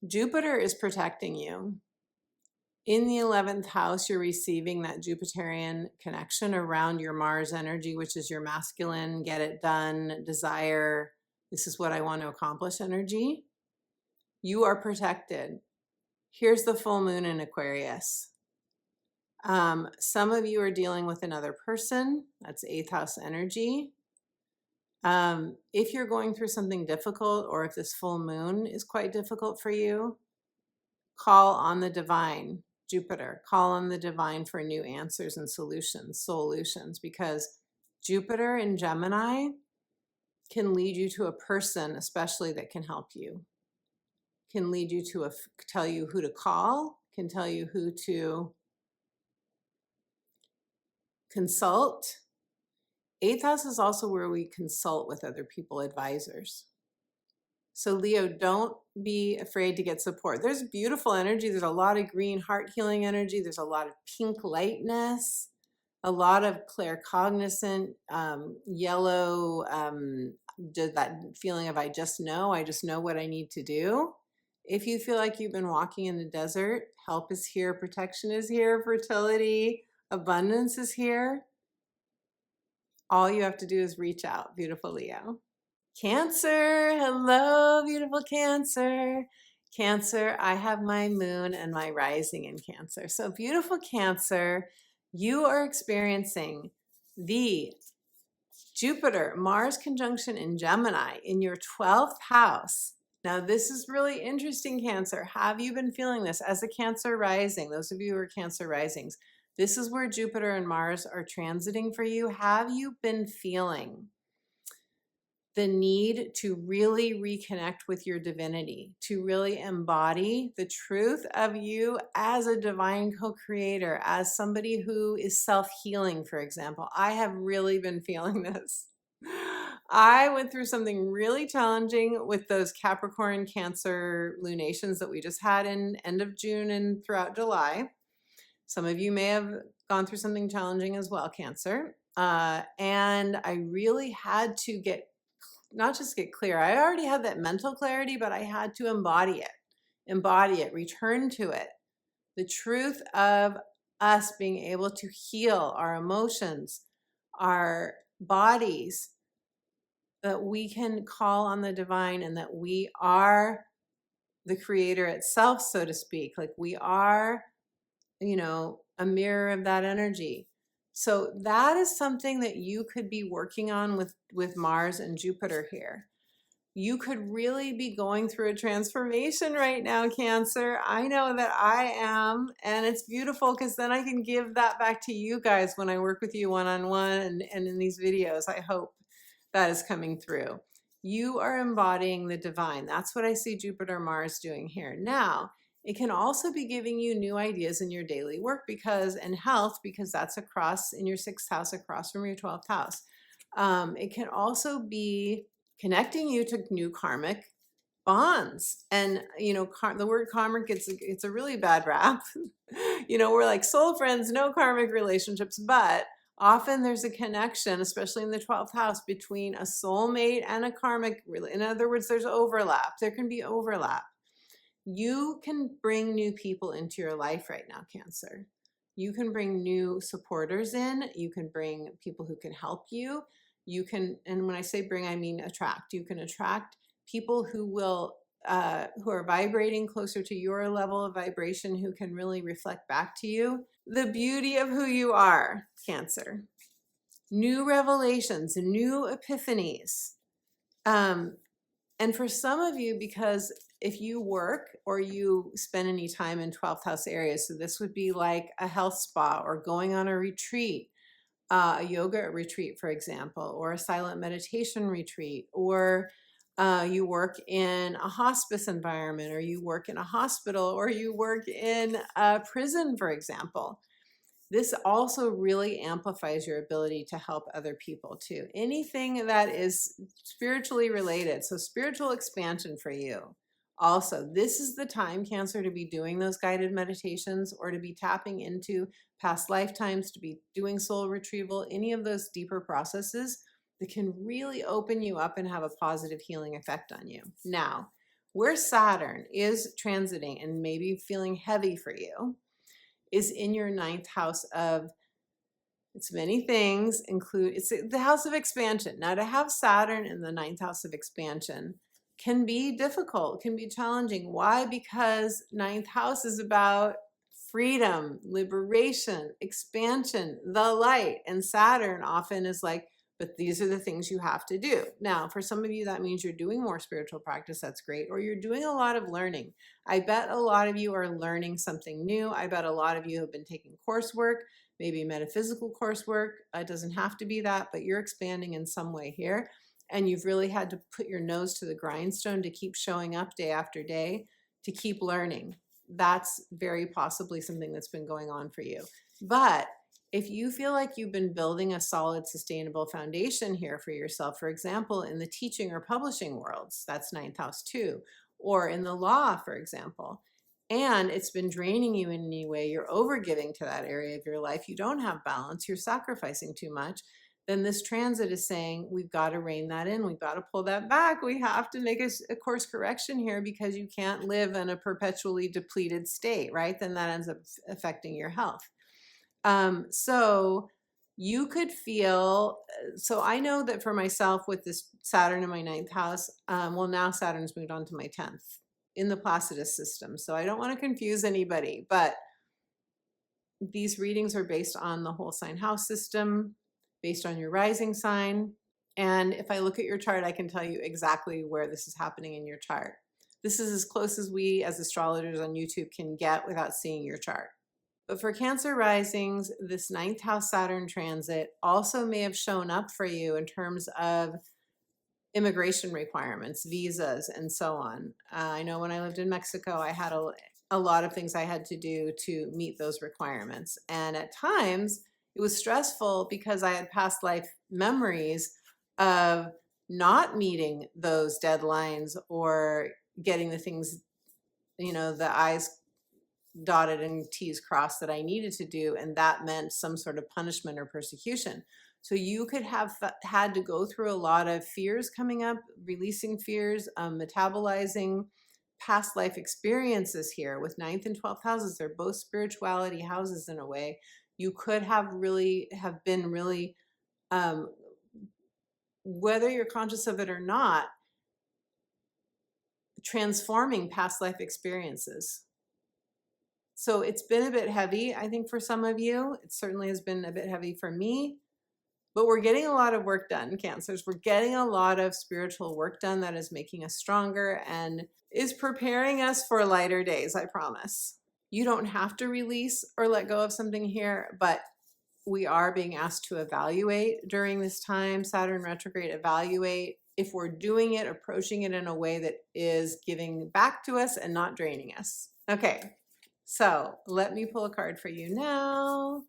Jupiter is protecting you. In the 11th house, you're receiving that Jupiterian connection around your Mars energy, which is your masculine, get it done, desire, this is what I want to accomplish energy. You are protected. Here's the full moon in Aquarius. Some of you are dealing with another person. That's 8th house energy. If you're going through something difficult, or if this full moon is quite difficult for you, call on the divine, Jupiter. Call on the divine for new answers and solutions, because Jupiter in Gemini can lead you to a person, especially that can help you, can lead you to tell you who to call, can tell you who to consult. 8th house is also where we consult with other people, advisors. So Leo, don't be afraid to get support. There's beautiful energy. There's a lot of green heart healing energy. There's a lot of pink lightness, a lot of claircognizant, yellow, that feeling of I just know what I need to do. If you feel like you've been walking in the desert, help is here, protection is here, fertility, abundance is here. All you have to do is reach out, beautiful Leo. Cancer, hello, beautiful Cancer. Cancer, I have my moon and my rising in Cancer. So beautiful Cancer, you are experiencing the Jupiter, Mars conjunction in Gemini in your 12th house. Now, this is really interesting, Cancer. Have you been feeling this as a Cancer rising? Those of you who are Cancer risings, this is where Jupiter and Mars are transiting for you. Have you been feeling the need to really reconnect with your divinity, to really embody the truth of you as a divine co-creator, as somebody who is self-healing, for example. I have really been feeling this. I went through something really challenging with those Capricorn Cancer lunations that we just had in end of June and throughout July. Some of you may have gone through something challenging as well, Cancer. And I really had to not just get clear. I already had that mental clarity, but I had to embody it, return to it. The truth of us being able to heal our emotions, our bodies, that we can call on the divine and that we are the creator itself, so to speak. Like we are, a mirror of that energy. So that is something that you could be working on with Mars and Jupiter here. You could really be going through a transformation right now, Cancer. I know that I am, and it's beautiful because then I can give that back to you guys when I work with you one-on-one and in these videos. I hope that is coming through. You are embodying the divine. That's what I see Jupiter Mars doing here. Now, it can also be giving you new ideas in your daily work and health, because that's across in your 6th house, across from your 12th house. It can also be connecting you to new karmic bonds. And, the word karmic, it's a really bad rap. We're like soul friends, no karmic relationships, but often there's a connection, especially in the 12th house, between a soulmate and a karmic. In other words, there's overlap. There can be overlap. You can bring new people into your life right now, Cancer. You can bring new supporters in. You can bring people who can help you. You can, and when I say bring, I mean attract. You can attract people who are vibrating closer to your level of vibration, who can really reflect back to you the beauty of who you are, Cancer. New revelations, new epiphanies. And for some of you, because if you work or you spend any time in 12th house areas, so this would be like a health spa or going on a retreat, a yoga retreat, for example, or a silent meditation retreat, or you work in a hospice environment, or you work in a hospital, or you work in a prison, for example. This also really amplifies your ability to help other people too. Anything that is spiritually related, so spiritual expansion for you. Also, this is the time, Cancer, to be doing those guided meditations or to be tapping into past lifetimes, to be doing soul retrieval, any of those deeper processes that can really open you up and have a positive healing effect on you. Now, where Saturn is transiting and maybe feeling heavy for you is in your 9th house of, it's many things, it's the house of expansion. Now, to have Saturn in the 9th house of expansion can be difficult, can be challenging. Why? Because 9th house is about freedom, liberation, expansion, the light. And Saturn often is like, but these are the things you have to do. Now, for some of you, that means you're doing more spiritual practice. That's great. Or you're doing a lot of learning. I bet a lot of you are learning something new. I bet a lot of you have been taking coursework, maybe metaphysical coursework. It doesn't have to be that, but you're expanding in some way here. And you've really had to put your nose to the grindstone to keep showing up day after day, to keep learning. That's very possibly something that's been going on for you. But if you feel like you've been building a solid, sustainable foundation here for yourself, for example, in the teaching or publishing worlds, that's 9th house too, or in the law, for example, and it's been draining you in any way, you're overgiving to that area of your life, you don't have balance, you're sacrificing too much, then this transit is saying, we've got to rein that in. We've got to pull that back. We have to make a course correction here, because you can't live in a perpetually depleted state, right? Then that ends up affecting your health. So you could feel, so I know that for myself with this Saturn in my 9th house, well, now Saturn's moved on to my 10th in the Placidus system. So I don't want to confuse anybody, but these readings are based on the whole sign house system, based on your rising sign. And if I look at your chart, I can tell you exactly where this is happening in your chart. This is as close as we as astrologers on YouTube can get without seeing your chart. But for Cancer risings, this 9th house Saturn transit also may have shown up for you in terms of immigration requirements, visas, and so on. I know when I lived in Mexico, I had a lot of things I had to do to meet those requirements. And at times it was stressful because I had past life memories of not meeting those deadlines or getting the things, you know, the I's dotted and T's crossed that I needed to do. And that meant some sort of punishment or persecution. So you could have had to go through a lot of fears coming up, releasing fears, metabolizing past life experiences here with 9th and 12th houses. They're both spirituality houses in a way. You could have been really, whether you're conscious of it or not, transforming past life experiences. So it's been a bit heavy, I think, for some of you. It certainly has been a bit heavy for me. But we're getting a lot of work done, Cancers. We're getting a lot of spiritual work done that is making us stronger and is preparing us for lighter days, I promise. You don't have to release or let go of something here, but we are being asked to evaluate during this time. Saturn retrograde, evaluate if we're doing it, approaching it in a way that is giving back to us and not draining us. Okay, so let me pull a card for you now,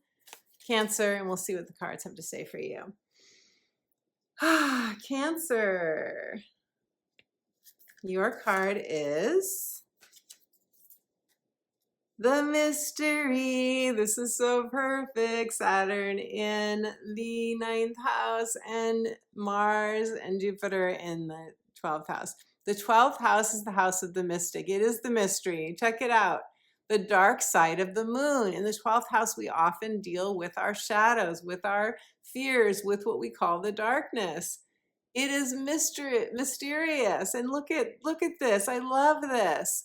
Cancer, and we'll see what the cards have to say for you. Cancer, your card is the mystery. This is so perfect. Saturn in the 9th house and Mars and Jupiter in the 12th house. The 12th house is the house of the mystic. It is the mystery. Check it out. The dark side of the moon. In the 12th house, we often deal with our shadows, with our fears, with what we call the darkness. It is mysterious. And look at this. I love this.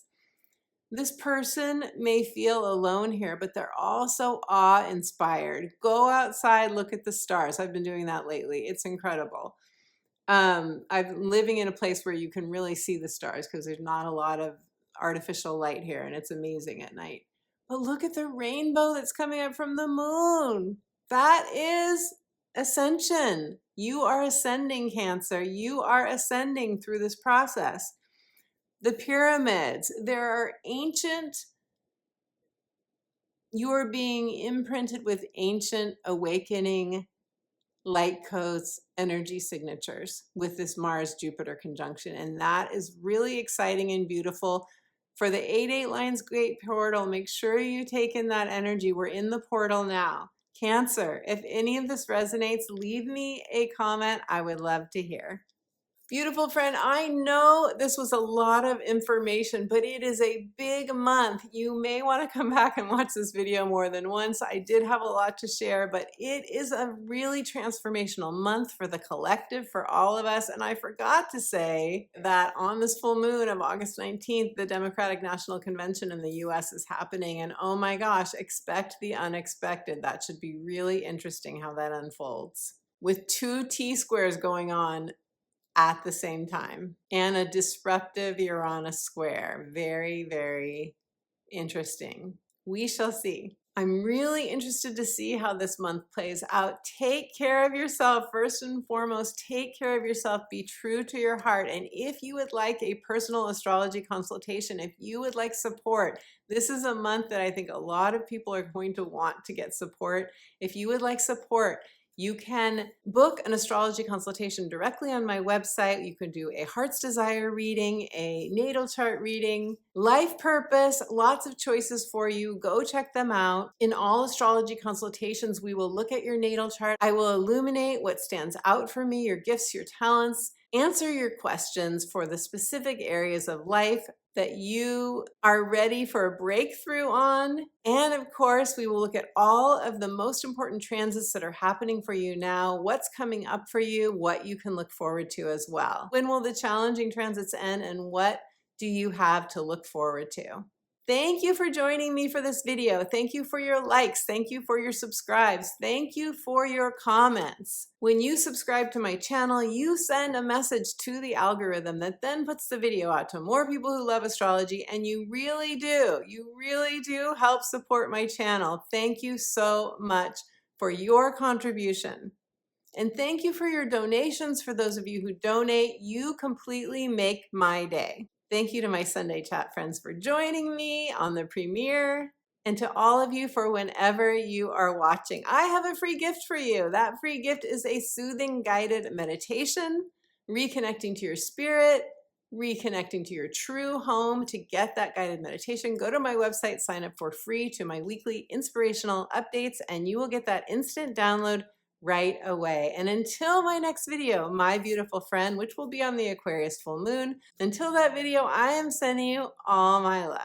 This person may feel alone here, but they're also awe-inspired. Go outside, look at the stars. I've been doing that lately. It's incredible. I'm living in a place where you can really see the stars because there's not a lot of artificial light here, and it's amazing at night. But look at the rainbow that's coming up from the moon. That is ascension. You are ascending, Cancer. You are ascending through this process. The pyramids, there are ancient, you are being imprinted with ancient awakening light codes, energy signatures with this Mars-Jupiter conjunction. And that is really exciting and beautiful. For the 8-8 Lions Gate portal, make sure you take in that energy. We're in the portal now. Cancer, if any of this resonates, leave me a comment. I would love to hear. Beautiful friend, I know this was a lot of information, but it is a big month. You may want to come back and watch this video more than once. I did have a lot to share, but it is a really transformational month for the collective, for all of us. And I forgot to say that on this full moon of August 19th, the Democratic National Convention in the US is happening. And oh my gosh, expect the unexpected. That should be really interesting how that unfolds. With 2 T-squares going on at the same time, and a disruptive Uranus square. Very, very interesting. We shall see. I'm really interested to see how this month plays out. Take care of yourself. First and foremost, take care of yourself. Be true to your heart. And if you would like a personal astrology consultation, if you would like support, this is a month that I think a lot of people are going to want to get support. If you would like support, you can book an astrology consultation directly on my website. You can do a heart's desire reading, a natal chart reading, life purpose, lots of choices for you. Go check them out. In all astrology consultations, we will look at your natal chart. I will illuminate what stands out for me, your gifts, your talents, answer your questions for the specific areas of life that you are ready for a breakthrough on. And of course, we will look at all of the most important transits that are happening for you now, what's coming up for you, what you can look forward to as well. When will the challenging transits end, and what do you have to look forward to? Thank you for joining me for this video. Thank you for your likes. Thank you for your subscribes. Thank you for your comments. When you subscribe to my channel, you send a message to the algorithm that then puts the video out to more people who love astrology, and you really do help support my channel. Thank you so much for your contribution. And thank you for your donations. For those of you who donate, you completely make my day. Thank you to my Sunday chat friends for joining me on the premiere, and to all of you for whenever you are watching. I have a free gift for you. That free gift is a soothing guided meditation, reconnecting to your spirit, reconnecting to your true home. To get that guided meditation, go to my website, sign up for free to my weekly inspirational updates, and you will get that instant download right away. And until my next video, my beautiful friend, which will be on the Aquarius full moon, until that video, I am sending you all my love.